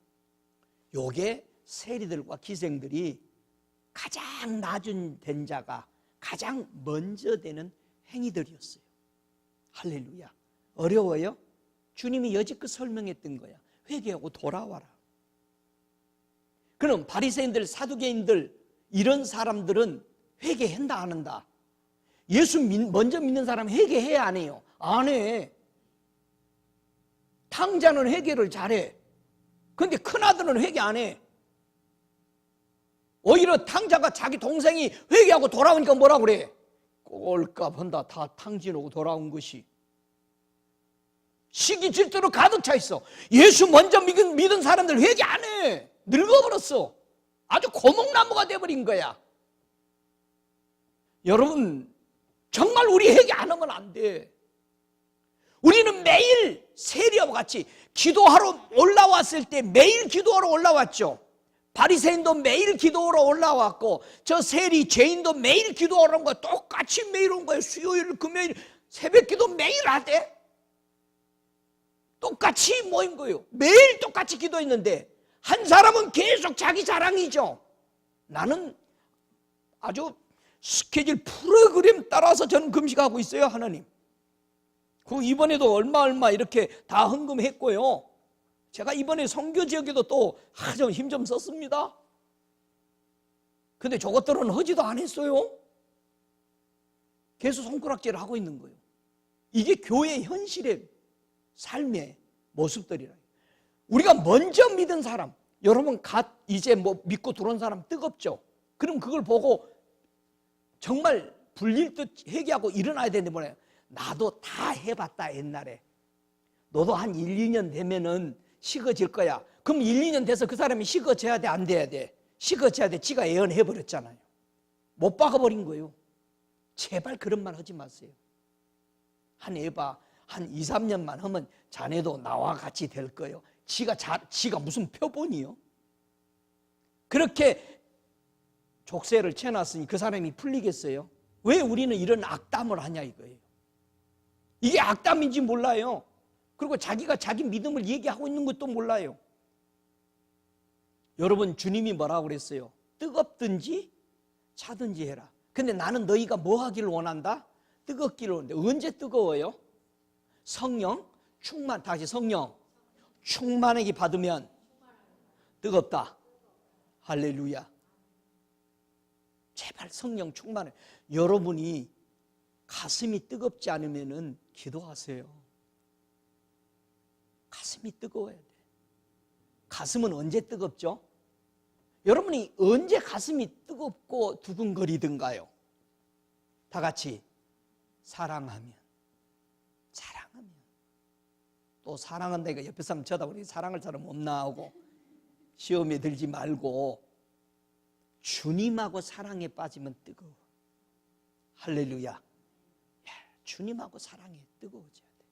요게 세리들과 기생들이 가장 낮은 된 자가 가장 먼저 되는 행위들이었어요. 할렐루야. 어려워요? 주님이 여지껏 설명했던 거야. 회개하고 돌아와라. 그럼 바리새인들, 사두개인들 이런 사람들은 회개한다 안 한다? 예수 먼저 믿는 사람 회개해야 안 해요? 안 해. 탕자는 회개를 잘해. 근데 큰아들은 회개 안 해. 오히려 탕자가 자기 동생이 회개하고 돌아오니까 뭐라 그래? 꼴값 한다. 다 탕진하고 돌아온 것이. 시기 질투로 가득 차 있어. 예수 먼저 믿은 사람들 회개 안 해. 늙어버렸어. 아주 고목나무가 돼버린 거야. 여러분, 정말 우리 회개 안 하면 안 돼. 우리는 매일 세리와 같이 기도하러 올라왔을 때 매일 기도하러 올라왔죠. 바리새인도 매일 기도하러 올라왔고, 저 세리 죄인도 매일 기도하러 온 거야. 똑같이 매일 온 거예요. 수요일, 금요일, 새벽 기도 매일 하대. 똑같이 모인 거예요. 매일 똑같이 기도했는데 한 사람은 계속 자기 자랑이죠. 나는 아주 스케줄 프로그램 따라서 저는 금식하고 있어요. 하나님, 그 이번에도 얼마 이렇게 다 헌금했고요. 제가 이번에 선교 지역에도 또 좀 힘 좀 썼습니다. 근데 저것들은 하지도 안 했어요. 계속 손가락질을 하고 있는 거예요. 이게 교회 현실의 삶의 모습들이라. 우리가 먼저 믿은 사람, 여러분 이제 믿고 들어온 사람 뜨겁죠? 그럼 그걸 보고 정말 불릴 듯 회개하고 일어나야 되는데 뭐냐? 나도 다 해봤다 옛날에. 너도 한 1, 2년 되면은 식어질 거야. 그럼 1, 2년 돼서 그 사람이 식어져야 돼, 안 돼야 돼? 식어져야 돼. 지가 예언해버렸잖아요. 못 박아버린 거예요. 제발 그런 말 하지 마세요. 한 2, 3년만 하면 자네도 나와 같이 될 거예요. 지가 무슨 표본이요? 그렇게 족쇄를 채놨으니 그 사람이 풀리겠어요? 왜 우리는 이런 악담을 하냐 이거예요. 이게 악담인지 몰라요. 그리고 자기가 자기 믿음을 얘기하고 있는 것도 몰라요. 여러분, 주님이 뭐라고 그랬어요? 뜨겁든지 차든지 해라. 근데 나는 너희가 뭐 하기를 원한다? 뜨겁기를 원한다. 언제 뜨거워요? 성령 충만, 다시 성령 충만하게 받으면 뜨겁다. 할렐루야. 제발 성령 충만해. 여러분이 가슴이 뜨겁지 않으면 기도하세요. 가슴이 뜨거워야 돼. 가슴은 언제 뜨겁죠? 여러분이 언제 가슴이 뜨겁고 두근거리든가요? 다 같이 사랑하면. 또 사랑한다니까 옆에 사람 쳐다보니 사랑할 사람 없나 하고 시험에 들지 말고 주님하고 사랑에 빠지면 뜨거워. 할렐루야. 주님하고 사랑에 뜨거워져야 돼.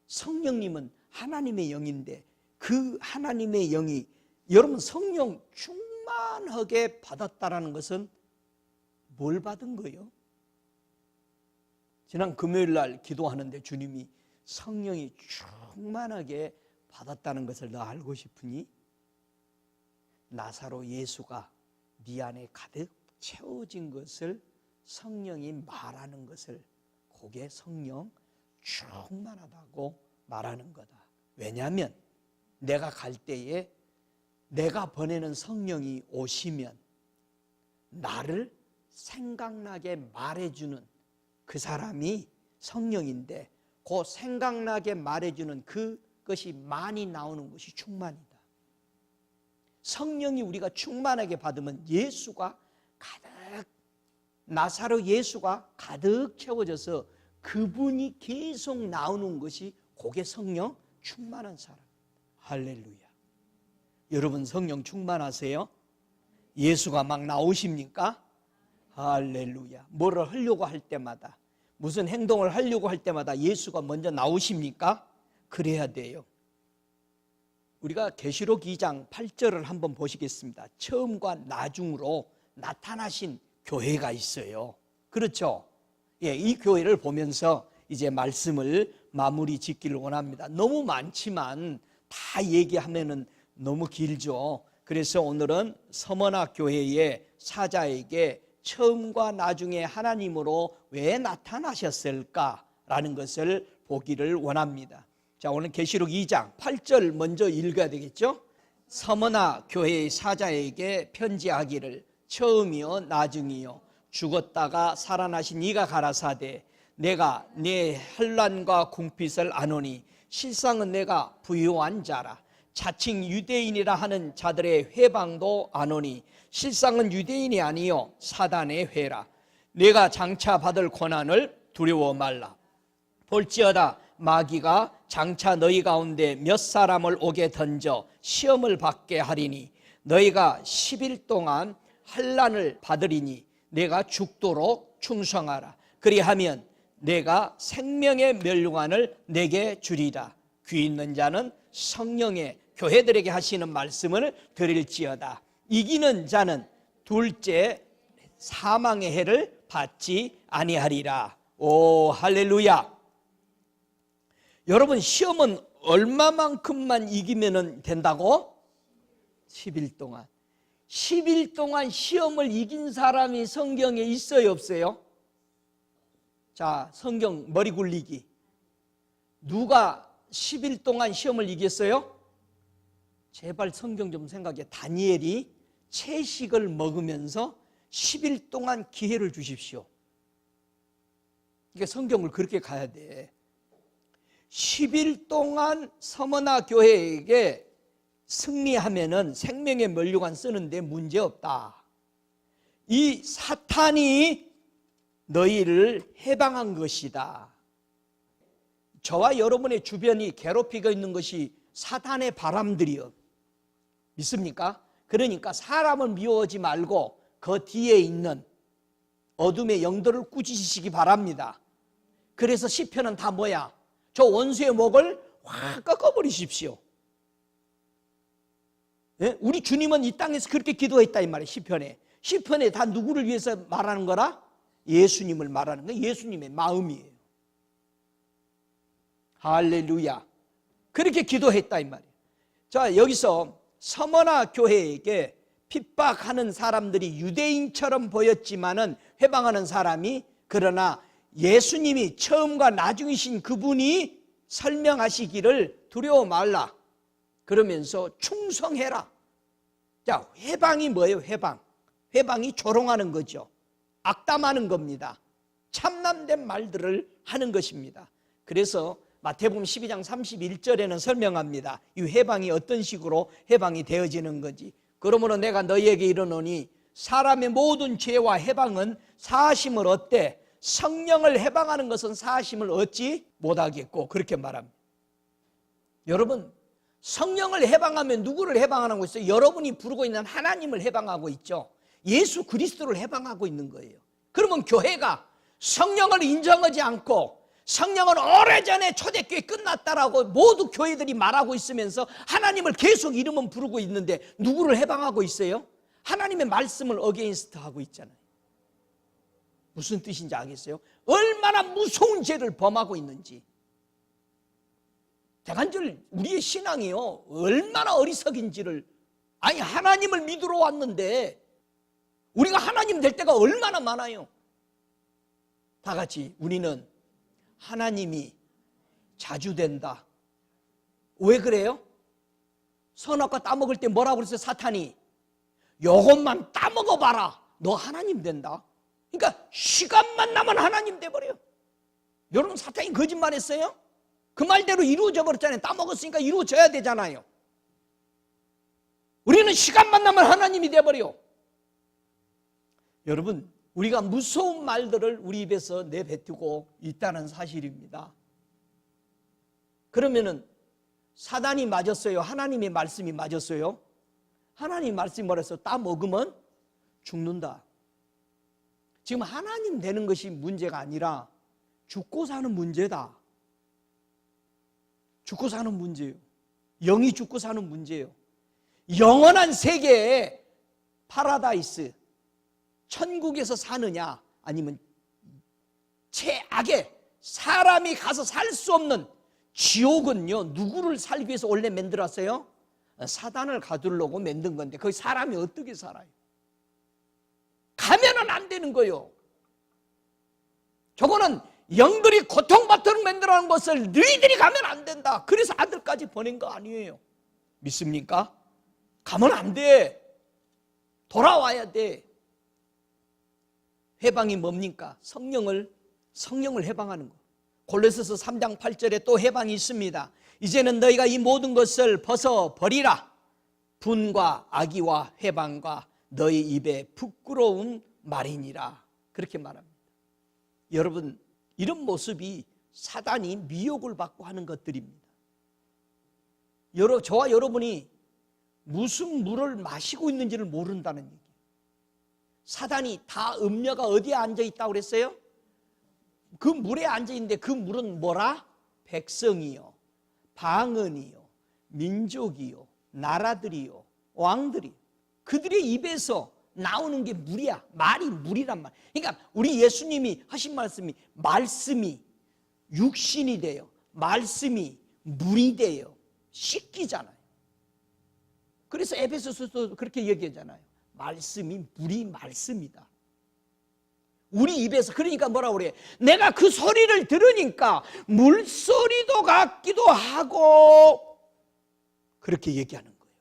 성령님은 하나님의 영인데 그 하나님의 영이, 여러분 성령 충만하게 받았다라는 것은 뭘 받은 거예요? 지난 금요일 날 기도하는데 주님이 성령이 충만하게 받았다는 것을 너 알고 싶으니? 나사로 예수가 네 안에 가득 채워진 것을 성령이 말하는 것을, 그게 성령 충만하다고 말하는 거다. 왜냐하면 내가 갈 때에 내가 보내는 성령이 오시면 나를 생각나게 말해주는 그 사람이 성령인데, 그 생각나게 말해주는 그것이 많이 나오는 것이 충만이다. 성령이 우리가 충만하게 받으면 예수가 가득, 나사로 예수가 가득 채워져서 그분이 계속 나오는 것이, 그게 성령 충만한 사람. 할렐루야. 여러분 성령 충만하세요? 예수가 막 나오십니까? 할렐루야. 뭐를 하려고 할 때마다, 무슨 행동을 하려고 할 때마다 예수가 먼저 나오십니까? 그래야 돼요. 우리가 계시록 2장 8절을 한번 보시겠습니다. 처음과 나중으로 나타나신 교회가 있어요. 그렇죠? 예, 이 교회를 보면서 이제 말씀을 마무리 짓기를 원합니다. 너무 많지만 다 얘기하면은 너무 길죠. 그래서 오늘은 서머나 교회의 사자에게 처음과 나중에 하나님으로 왜 나타나셨을까라는 것을 보기를 원합니다. 자, 오늘 계시록 2장 8절 먼저 읽어야 되겠죠? 서머나 교회의 사자에게 편지하기를 처음이요 나중이요 죽었다가 살아나신 이가 가라사대 내가 네 환난과 궁핍을 아노니 실상은 내가 부유한 자라 자칭 유대인이라 하는 자들의 회방도 아노니 실상은 유대인이 아니요 사단의 회라 내가 장차 받을 고난을 두려워 말라 볼지어다 마귀가 장차 너희 가운데 몇 사람을 오게 던져 시험을 받게 하리니 너희가 10일 동안 환난을 받으리니 내가 죽도록 충성하라 그리하면 내가 생명의 멸류관을 내게 주리라 귀 있는 자는 성령의 교회들에게 하시는 말씀을 들을지어다 이기는 자는 둘째 사망의 해를 받지 아니하리라. 오 할렐루야. 여러분 시험은 얼마만큼만 이기면 된다고? 10일 동안. 10일 동안 시험을 이긴 사람이 성경에 있어요 없어요? 자, 성경 머리 굴리기. 누가 10일 동안 시험을 이겼어요? 제발 성경 좀 생각해. 다니엘이 채식을 먹으면서 10일 동안 기회를 주십시오. 그러니까 성경을 그렇게 가야 돼. 10일 동안 서머나 교회에게 승리하면은 생명의 면류관 쓰는데 문제없다. 이 사탄이 너희를 해방한 것이다. 저와 여러분의 주변이 괴롭히고 있는 것이 사탄의 바람들이요. 믿습니까? 그러니까 사람을 미워하지 말고 그 뒤에 있는 어둠의 영들을 꾸짖으시기 바랍니다. 그래서 시편은 다 뭐야? 저 원수의 목을 확 꺾어버리십시오. 예? 우리 주님은 이 땅에서 그렇게 기도했다 이 말이에요. 시편에 다 누구를 위해서 말하는 거라? 예수님을 말하는 거예요. 예수님의 마음이에요. 할렐루야. 그렇게 기도했다 이 말이에요. 자, 여기서 서머나 교회에게 핍박하는 사람들이 유대인처럼 보였지만은 회방하는 사람이, 그러나 예수님이 처음과 나중이신 그분이 설명하시기를 두려워 말라. 그러면서 충성해라. 자, 회방이 뭐예요? 회방이 조롱하는 거죠. 악담하는 겁니다. 참남된 말들을 하는 것입니다. 그래서 마태복음 12장 31절에는 설명합니다. 이 회방이 어떤 식으로 회방이 되어지는 건지. 그러므로 내가 너희에게 이르노니 사람의 모든 죄와 해방은 사하심을 얻되 성령을 해방하는 것은 사하심을 얻지 못하겠고, 그렇게 말합니다. 여러분, 성령을 해방하면 누구를 해방하는 것이죠? 여러분이 부르고 있는 하나님을 해방하고 있죠. 예수 그리스도를 해방하고 있는 거예요. 그러면 교회가 성령을 인정하지 않고 성령은 오래전에 초대교회 끝났다라고 모두 교회들이 말하고 있으면서 하나님을 계속 이름은 부르고 있는데 누구를 해방하고 있어요? 하나님의 말씀을 어게인스트 하고 있잖아요. 무슨 뜻인지 알겠어요? 얼마나 무서운 죄를 범하고 있는지. 대간절 우리의 신앙이요 얼마나 어리석인지를. 아니, 하나님을 믿으러 왔는데 우리가 하나님 될 때가 얼마나 많아요. 다 같이 우리는 하나님이 자주 된다. 왜 그래요? 선악과 따먹을 때 뭐라고 그랬어요? 사탄이 요것만 따먹어봐라, 너 하나님 된다. 그러니까 시간만 나면 하나님 돼버려요. 여러분, 사탄이 거짓말했어요? 그 말대로 이루어져 버렸잖아요. 따먹었으니까 이루어져야 되잖아요. 우리는 시간만 나면 하나님이 돼버려. 여러분, 우리가 무서운 말들을 우리 입에서 내뱉고 있다는 사실입니다. 그러면은 사단이 맞았어요? 하나님의 말씀이 맞았어요? 하나님 말씀이 뭐랬어? 따 먹으면 죽는다. 지금 하나님 되는 것이 문제가 아니라 죽고 사는 문제다. 죽고 사는 문제예요. 영이 죽고 사는 문제예요. 영원한 세계에 파라다이스, 천국에서 사느냐, 아니면 최악의 사람이 가서 살 수 없는 지옥은요, 누구를 살기 위해서 원래 만들었어요? 사단을 가두려고 만든 건데 거기 사람이 어떻게 살아요? 가면은 안 되는 거예요. 저거는 영들이 고통받도록 만들어놓은 것을 너희들이 가면 안 된다. 그래서 아들까지 보낸 거 아니에요. 믿습니까? 가면 안 돼. 돌아와야 돼. 해방이 뭡니까? 성령을 해방하는 거. 골로새서 3장 8절에 또 해방이 있습니다. 이제는 너희가 이 모든 것을 벗어버리라. 분과 악의와 해방과 너희 입에 부끄러운 말이니라. 그렇게 말합니다. 여러분, 이런 모습이 사단이 미혹을 받고 하는 것들입니다. 저와 여러분이 무슨 물을 마시고 있는지를 모른다는 얘기예요. 사단이 다 음녀가 어디에 앉아있다고 그랬어요? 그 물에 앉아있는데 그 물은 뭐라? 백성이요, 방언이요, 민족이요, 나라들이요, 왕들이, 그들의 입에서 나오는 게 물이야. 말이 물이란 말. 그러니까 우리 예수님이 하신 말씀이 육신이 돼요. 말씀이 물이 돼요. 씻기잖아요. 그래서 에베소서도 그렇게 얘기하잖아요. 말씀이 물이 말씀이다. 우리 입에서. 그러니까 뭐라고 그래? 내가 그 소리를 들으니까 물소리도 같기도 하고, 그렇게 얘기하는 거예요.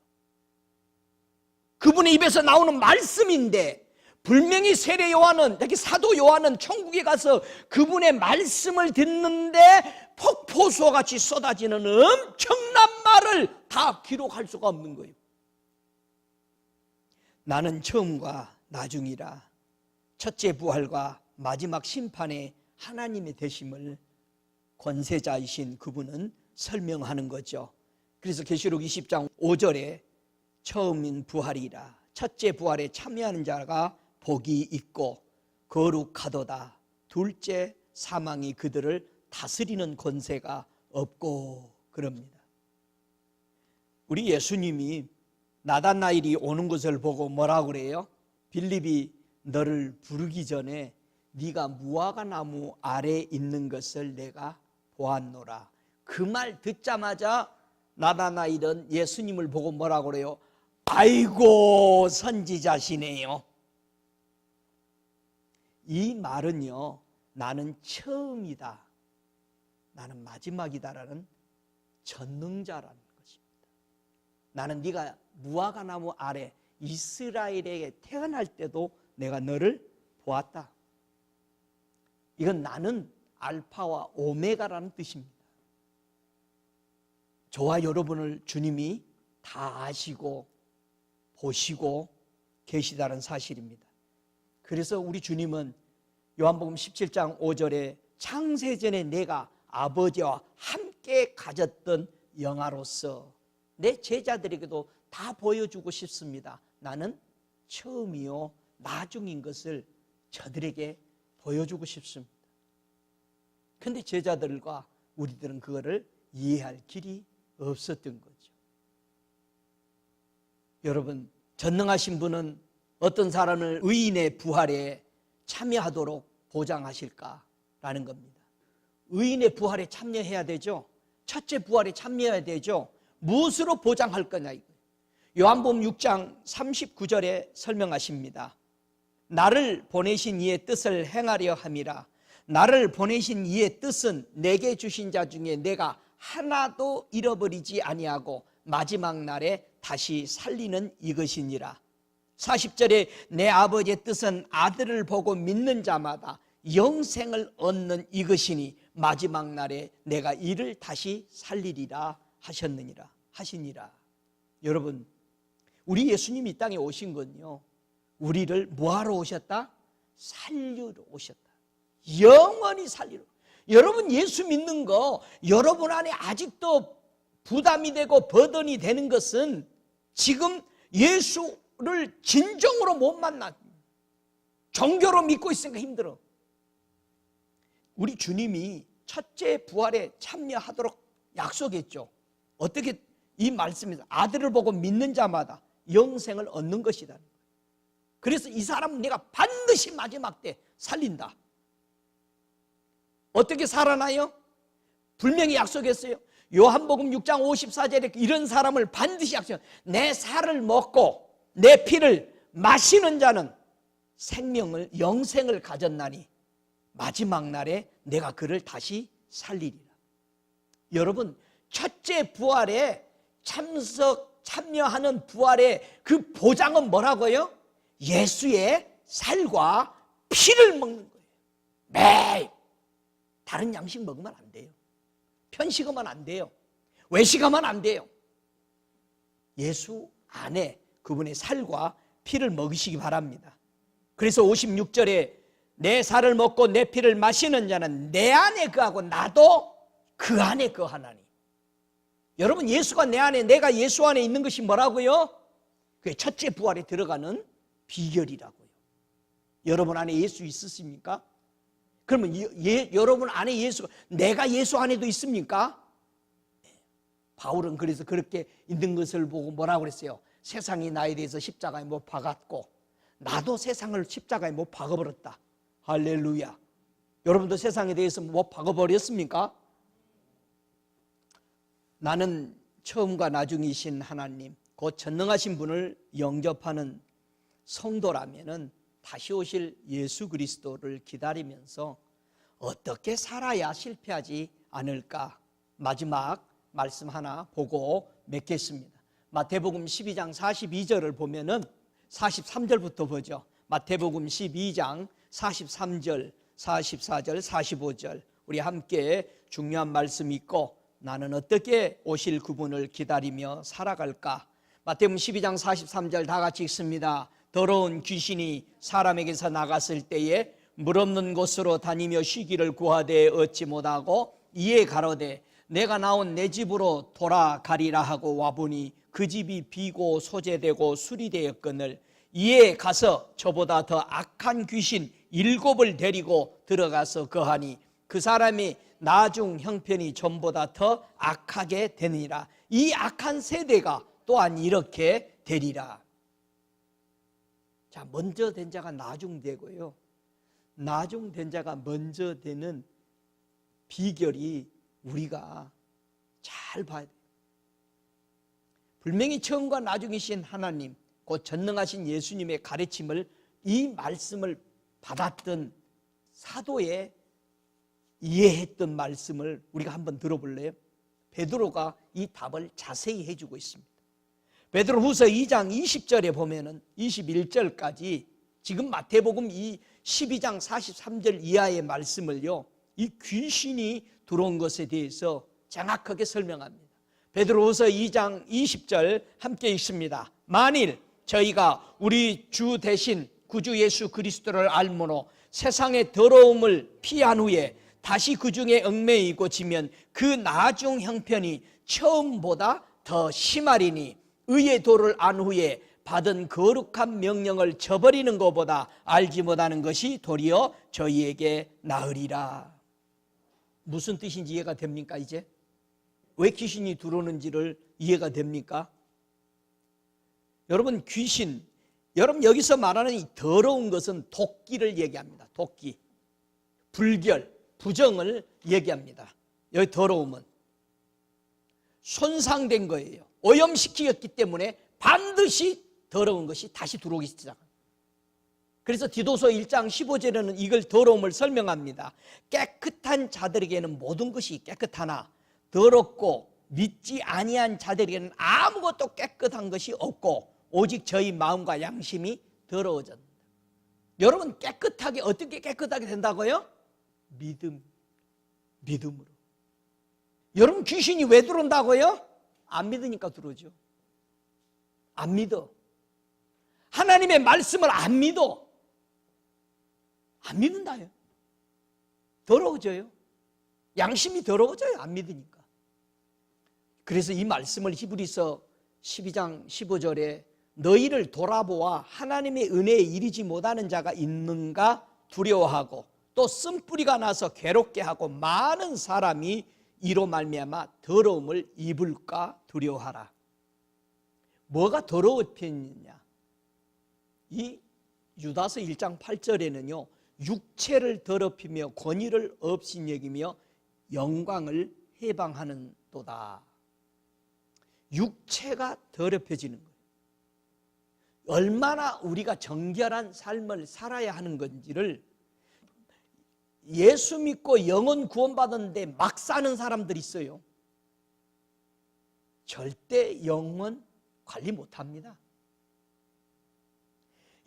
그분의 입에서 나오는 말씀인데, 분명히 세례 요한은, 특히 사도 요한은 천국에 가서 그분의 말씀을 듣는데 폭포수와 같이 쏟아지는 엄청난 말을 다 기록할 수가 없는 거예요. 나는 처음과 나중이라. 첫째 부활과 마지막 심판의 하나님의 되심을 권세자이신 그분은 설명하는 거죠. 그래서 계시록 20장 5절에 처음인 부활이라. 첫째 부활에 참여하는 자가 복이 있고 거룩하도다. 둘째 사망이 그들을 다스리는 권세가 없고, 그럽니다. 우리 예수님이 나다나엘이 오는 것을 보고 뭐라고 그래요? 빌립이 너를 부르기 전에 네가 무화과 나무 아래에 있는 것을 내가 보았노라. 그 말 듣자마자 나다나엘은 예수님을 보고 뭐라고 그래요? 아이고 선지자시네요. 이 말은요, 나는 처음이다, 나는 마지막이다라는 전능자라는 것입니다. 나는 네가 무화과 나무 아래 이스라엘에게 태어날 때도 내가 너를 보았다. 이건 나는 알파와 오메가라는 뜻입니다. 저와 여러분을 주님이 다 아시고 보시고 계시다는 사실입니다. 그래서 우리 주님은 요한복음 17장 5절에 창세전에 내가 아버지와 함께 가졌던 영화로서 내 제자들에게도 다 보여주고 싶습니다. 나는 처음이요 나중인 것을 저들에게 보여주고 싶습니다. 그런데 제자들과 우리들은 그거를 이해할 길이 없었던 거죠. 여러분, 전능하신 분은 어떤 사람을 의인의 부활에 참여하도록 보장하실까라는 겁니다. 의인의 부활에 참여해야 되죠. 첫째 부활에 참여해야 되죠. 무엇으로 보장할 거냐 이거예요. 요한복음 6장 39절에 설명하십니다. 나를 보내신 이의 뜻을 행하려 함이라. 나를 보내신 이의 뜻은 내게 주신 자 중에 내가 하나도 잃어버리지 아니하고 마지막 날에 다시 살리는 이것이니라. 40절에 내 아버지의 뜻은 아들을 보고 믿는 자마다 영생을 얻는 이것이니 마지막 날에 내가 이를 다시 살리리라 하시니라. 여러분, 우리 예수님이 이 땅에 오신 건요, 우리를 뭐하러 오셨다? 살리러 오셨다. 영원히 살리러. 여러분, 예수 믿는 거 여러분 안에 아직도 부담이 되고 버든이 되는 것은 지금 예수를 진정으로 못 만나. 종교로 믿고 있으니까 힘들어. 우리 주님이 첫째 부활에 참여하도록 약속했죠. 어떻게? 이 말씀에서 아들을 보고 믿는 자마다 영생을 얻는 것이다. 그래서 이 사람은 내가 반드시 마지막 때 살린다. 어떻게 살아나요? 분명히 약속했어요. 요한복음 6장 54절에 이런 사람을 반드시 약속해요. 내 살을 먹고 내 피를 마시는 자는 생명을, 영생을 가졌나니 마지막 날에 내가 그를 다시 살리리라. 여러분, 첫째 부활에 참여하는 부활의 그 보장은 뭐라고요? 예수의 살과 피를 먹는 거예요. 매일. 다른 양식 먹으면 안 돼요. 편식하면 안 돼요. 외식하면 안 돼요. 예수 안에 그분의 살과 피를 먹으시기 바랍니다. 그래서 56절에 내 살을 먹고 내 피를 마시는 자는 내 안에 거하고 나도 그 안에 거하나니. 여러분, 예수가 내 안에, 내가 예수 안에 있는 것이 뭐라고요? 그게 첫째 부활에 들어가는 비결이라고요. 여러분 안에 예수 있으십니까? 그러면 여러분 안에 예수가, 내가 예수 안에도 있습니까? 바울은 그래서 그렇게 있는 것을 보고 뭐라고 그랬어요? 세상이 나에 대해서 십자가에 못 박았고 나도 세상을 십자가에 못 박아버렸다. 할렐루야. 여러분도 세상에 대해서 못 박아버렸습니까? 나는 처음과 나중이신 하나님, 곧 전능하신 분을 영접하는 성도라면은 다시 오실 예수 그리스도를 기다리면서 어떻게 살아야 실패하지 않을까? 마지막 말씀 하나 보고 맺겠습니다. 마태복음 12장 42절을 보면은 43절부터 보죠. 마태복음 12장 43절, 44절, 45절 우리 함께 중요한 말씀 있고 나는 어떻게 오실 그분을 기다리며 살아갈까? 마태복음 12장 43절 다 같이 읽습니다. 더러운 귀신이 사람에게서 나갔을 때에 물 없는 곳으로 다니며 쉬기를 구하되 얻지 못하고 이에 가로되 내가 나온 내 집으로 돌아가리라 하고 와보니 그 집이 비고 소재되고 수리되었거늘 이에 가서 저보다 더 악한 귀신 7을 데리고 들어가서 거하니 그 사람이 나중 형편이 전보다 더 악하게 되느니라. 이 악한 세대가 또한 이렇게 되리라. 자, 먼저 된 자가 나중 되고요. 나중 된 자가 먼저 되는 비결이 우리가 잘 봐야 돼요. 분명히 처음과 나중이신 하나님, 곧 전능하신 예수님의 가르침을, 이 말씀을 받았던 사도의 이해했던 말씀을 우리가 한번 들어볼래요? 베드로가 이 답을 자세히 해주고 있습니다. 베드로후서 2장 20절에 보면은 21절까지 지금 마태복음 이 12장 43절 이하의 말씀을요, 이 귀신이 들어온 것에 대해서 정확하게 설명합니다. 베드로후서 2장 20절 함께 읽습니다. 만일 저희가 우리 주 대신 구주 예수 그리스도를 알므로 세상의 더러움을 피한 후에 다시 그 중에 얽매이고 지면 그 나중 형편이 처음보다 더 심하리니 의의 도를 안 후에 받은 거룩한 명령을 저버리는 것보다 알지 못하는 것이 도리어 저희에게 나으리라. 무슨 뜻인지 이해가 됩니까? 이제 왜 귀신이 들어오는지를 이해가 됩니까? 여러분, 귀신, 여러분 여기서 말하는 이 더러운 것은 도끼를 얘기합니다. 도끼, 불결, 부정을 얘기합니다. 여기 더러움은 손상된 거예요. 오염시키었기 때문에 반드시 더러운 것이 다시 들어오기 시작합니다. 그래서 디도서 1장 15절에는 이걸 더러움을 설명합니다. 깨끗한 자들에게는 모든 것이 깨끗하나 더럽고 믿지 아니한 자들에게는 아무것도 깨끗한 것이 없고 오직 저희 마음과 양심이 더러워졌다. 여러분, 깨끗하게, 어떻게 깨끗하게 된다고요? 믿음으로. 여러분, 귀신이 왜 들어온다고요? 안 믿으니까 들어오죠. 안 믿어. 하나님의 말씀을 안 믿어. 안 믿는다요. 더러워져요. 양심이 더러워져요. 안 믿으니까. 그래서 이 말씀을 히브리서 12장 15절에 너희를 돌아보아 하나님의 은혜에 이르지 못하는 자가 있는가 두려워하고 또 쓴뿌리가 나서 괴롭게 하고 많은 사람이 이로 말미암아 더러움을 입을까 두려워하라. 뭐가 더러워졌느냐? 이 유다서 1장 8절에는요 육체를 더럽히며 권위를 없인 여기며 영광을 해방하는도다. 육체가 더럽혀지는 거예요. 얼마나 우리가 정결한 삶을 살아야 하는 건지를 예수 믿고 영혼 구원받았는데 막 사는 사람들이 있어요. 절대 영혼 관리 못합니다.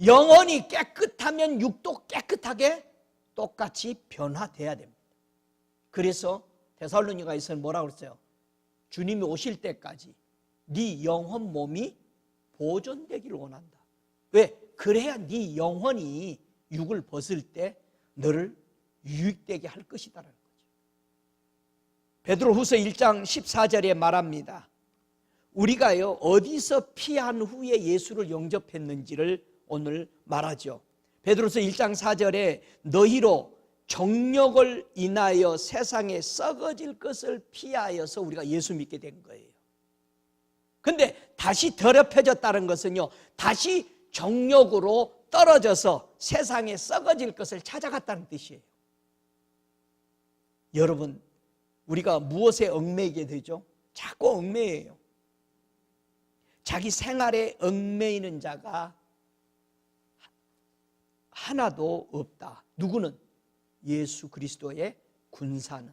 영혼이 깨끗하면 육도 깨끗하게 똑같이 변화돼야 됩니다. 그래서 데살로니가에서는 뭐라고 그랬어요? 주님이 오실 때까지 네 영혼 몸이 보존되기를 원한다. 왜? 그래야 네 영혼이 육을 벗을 때 너를 유익되게 할 것이다라는 거죠. 베드로후서 1장 14절에 말합니다. 우리가요 어디서 피한 후에 예수를 영접했는지를 오늘 말하죠. 베드로서 1장 4절에 너희로 정욕을 인하여 세상에 썩어질 것을 피하여서 우리가 예수 믿게 된 거예요. 근데 다시 더럽혀졌다는 것은요 다시 정욕으로 떨어져서 세상에 썩어질 것을 찾아갔다는 뜻이에요. 여러분, 우리가 무엇에 얽매이게 되죠? 자꾸 얽매여요. 자기 생활에 얽매이는 자가 하나도 없다. 누구는? 예수 그리스도의 군사는.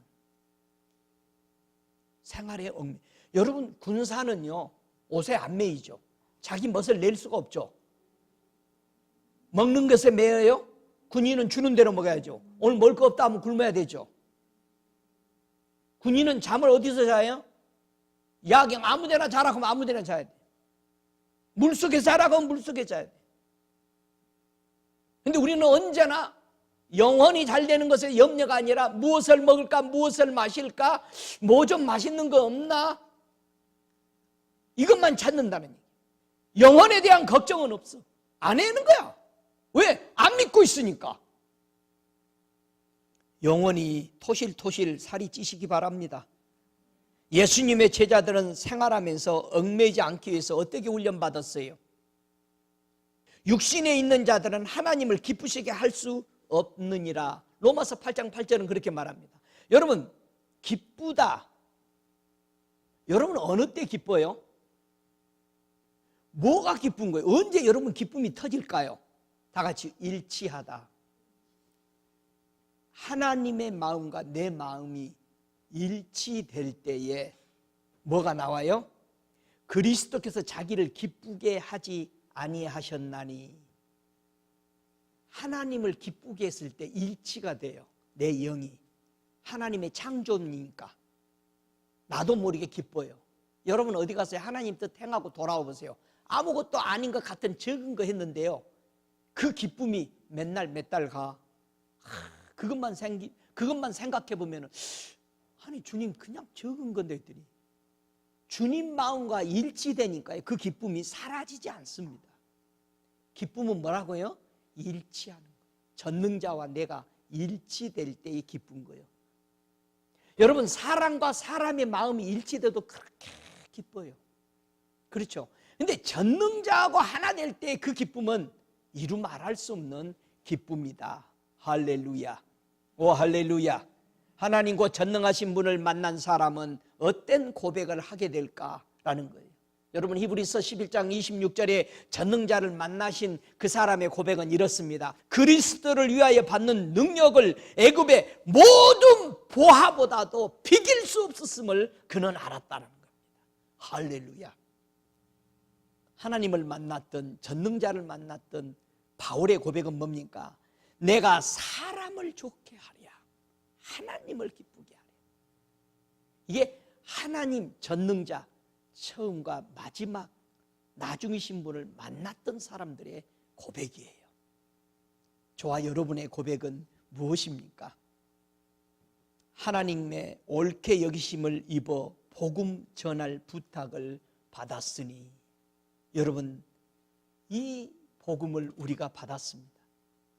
생활에 얽매. 여러분, 군사는요 옷에 안 매이죠. 자기 멋을 낼 수가 없죠. 먹는 것에 매여요? 군인은 주는 대로 먹어야죠. 오늘 먹을 거 없다 하면 굶어야 되죠. 군인은 잠을 어디서 자요? 야경 아무데나 자라고 하면 아무데나 자야 돼. 물속에 자라고 하면 물속에 자야 돼. 근데 우리는 언제나 영혼이 잘 되는 것에 염려가 아니라 무엇을 먹을까, 무엇을 마실까, 뭐 좀 맛있는 거 없나? 이것만 찾는다는 얘기. 영혼에 대한 걱정은 없어. 안 해는 거야. 왜? 안 믿고 있으니까. 영혼이 토실토실 살이 찌시기 바랍니다. 예수님의 제자들은 생활하면서 얽매이지 않기 위해서 어떻게 훈련받았어요? 육신에 있는 자들은 하나님을 기쁘시게 할 수 없느니라. 로마서 8장 8절은 그렇게 말합니다. 여러분, 기쁘다. 여러분 어느 때 기뻐요? 뭐가 기쁜 거예요? 언제 여러분 기쁨이 터질까요? 다 같이 일치하다. 하나님의 마음과 내 마음이 일치될 때에 뭐가 나와요? 그리스도께서 자기를 기쁘게 하지 아니하셨나니. 하나님을 기쁘게 했을 때 일치가 돼요. 내 영이. 하나님의 창조니까 나도 모르게 기뻐요. 여러분 어디 가서 하나님 뜻 행하고 돌아와 보세요. 아무것도 아닌 것 같은 적은 거 했는데요 그 기쁨이 맨날 몇 달 가. 그것만 생각해 보면은 아니 주님 그냥 적은 건데 했더니 주님 마음과 일치되니까 그 기쁨이 사라지지 않습니다. 기쁨은 뭐라고요? 일치하는 거예요. 전능자와 내가 일치될 때의 기쁜 거예요. 여러분 사람과 사람의 마음이 일치돼도 그렇게 기뻐요. 그렇죠? 근데 전능자하고 하나 될 때 그 기쁨은 이루 말할 수 없는 기쁨이다. 할렐루야. 오 할렐루야. 하나님과 전능하신 분을 만난 사람은 어떤 고백을 하게 될까라는 거예요. 여러분 히브리서 11장 26절에 전능자를 만나신 그 사람의 고백은 이렇습니다. 그리스도를 위하여 받는 능력을 애굽의 모든 보화보다도 비길 수 없었음을 그는 알았다는 겁니다. 할렐루야. 하나님을 만났던 전능자를 만났던 바울의 고백은 뭡니까? 내가 사람을 좋게 하랴. 하나님을 기쁘게 하랴. 이게 하나님 전능자 처음과 마지막 나중이신 분을 만났던 사람들의 고백이에요. 저와 여러분의 고백은 무엇입니까? 하나님의 옳게 여기심을 입어 복음 전할 부탁을 받았으니. 여러분 이 복음을 우리가 받았습니다.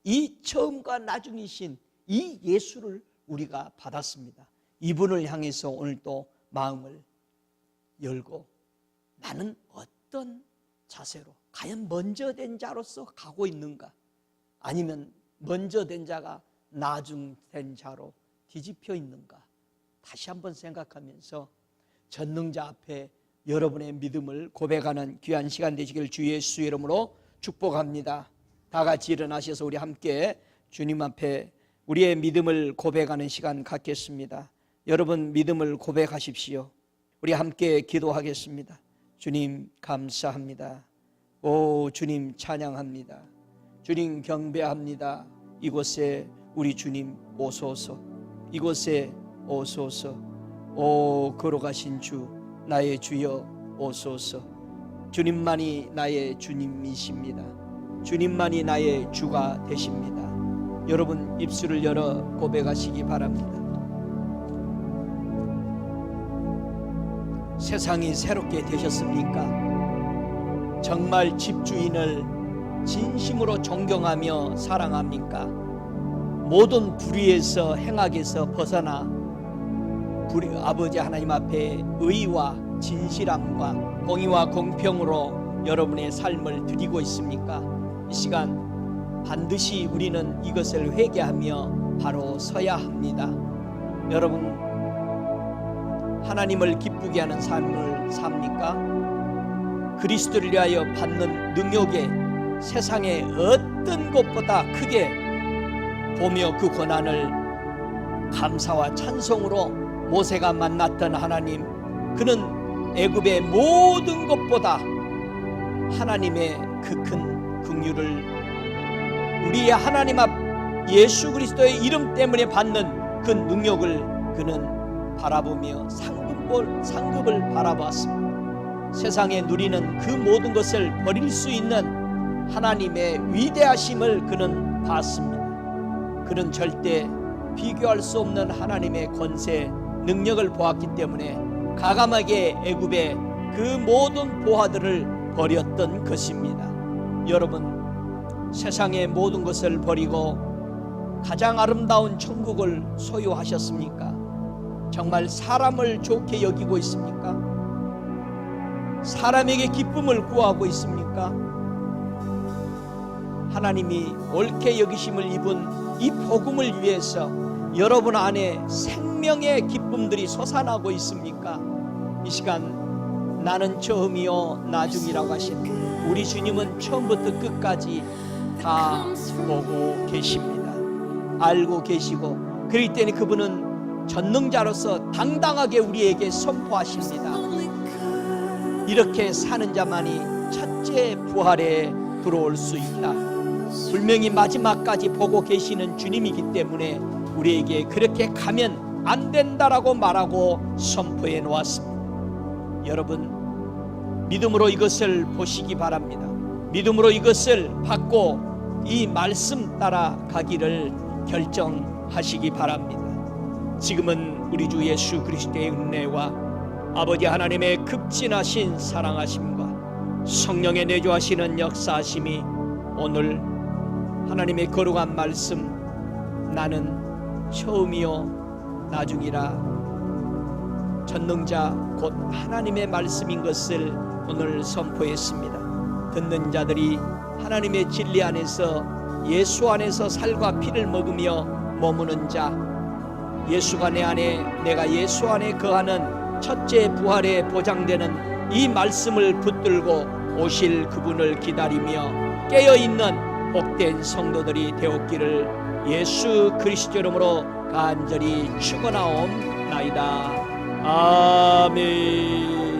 이 처음과 나중이신 이 예수를 우리가 받았습니다. 이분을 향해서 오늘 또 마음을 열고 나는 어떤 자세로 과연 먼저 된 자로서 가고 있는가, 아니면 먼저 된 자가 나중 된 자로 뒤집혀 있는가, 다시 한번 생각하면서 전능자 앞에 여러분의 믿음을 고백하는 귀한 시간 되시길 주 예수 이름으로 축복합니다. 다 같이 일어나셔서 우리 함께 주님 앞에 우리의 믿음을 고백하는 시간 갖겠습니다. 여러분 믿음을 고백하십시오. 우리 함께 기도하겠습니다. 주님 감사합니다. 오 주님 찬양합니다. 주님 경배합니다. 이곳에 우리 주님 오소서. 이곳에 오소서. 오 걸어가신 주 나의 주여 오소서. 주님만이 나의 주님이십니다. 주님만이 나의 주가 되십니다. 여러분 입술을 열어 고백하시기 바랍니다. 세상이 새롭게 되셨습니까? 정말 집주인을 진심으로 존경하며 사랑합니까? 모든 불의에서 행악에서 벗어나 아버지 하나님 앞에 의와 진실함과 공의와 공평으로 여러분의 삶을 드리고 있습니까? 이 시간 반드시 우리는 이것을 회개하며 바로 서야 합니다. 여러분 하나님을 기쁘게 하는 삶을 삽니까? 그리스도를 위하여 받는 능력에 세상의 어떤 것보다 크게 보며 그 고난을 감사와 찬송으로 모세가 만났던 하나님, 그는 애굽의 모든 것보다 하나님의 그 큰 긍휼을 우리의 하나님 앞 예수 그리스도의 이름 때문에 받는 그 능력을 그는 바라보며 상급을 바라보았습니다. 세상에 누리는 그 모든 것을 버릴 수 있는 하나님의 위대하심을 그는 봤습니다. 그는 절대 비교할 수 없는 하나님의 권세, 능력을 보았기 때문에 가감하게 애굽의 그 모든 보화들을 버렸던 것입니다. 여러분 세상의 모든 것을 버리고 가장 아름다운 천국을 소유하셨습니까? 정말 사람을 좋게 여기고 있습니까? 사람에게 기쁨을 구하고 있습니까? 하나님이 옳게 여기심을 입은 이 복음을 위해서 여러분 안에 생명의 기쁨들이 솟아나고 있습니까? 이 시간 나는 처음이요 나중이라고 하신 우리 주님은 처음부터 끝까지 다 보고 계십니다. 알고 계시고 그럴 때는 그분은 전능자로서 당당하게 우리에게 선포하십니다. 이렇게 사는 자만이 첫째 부활에 들어올 수 있다. 분명히 마지막까지 보고 계시는 주님이기 때문에 우리에게 그렇게 가면 안 된다라고 말하고 선포해 놓았습니다. 여러분 믿음으로 이것을 보시기 바랍니다. 믿음으로 이것을 받고 이 말씀 따라 가기를 결정하시기 바랍니다. 지금은 우리 주 예수 그리스도의 은혜와 아버지 하나님의 극진하신 사랑하심과 성령의 내주하시는 역사하심이 오늘 하나님의 거룩한 말씀 나는 처음이요 나중이라 전능자 곧 하나님의 말씀인 것을 오늘 선포했습니다. 듣는 자들이 하나님의 진리 안에서 예수 안에서 살과 피를 먹으며 머무는 자, 예수가 내 안에 내가 예수 안에 거하는 첫째 부활에 보장되는 이 말씀을 붙들고 오실 그분을 기다리며 깨어있는 복된 성도들이 되었기를 예수 그리스도 이름으로 간절히 축원하옵나이다. 아멘.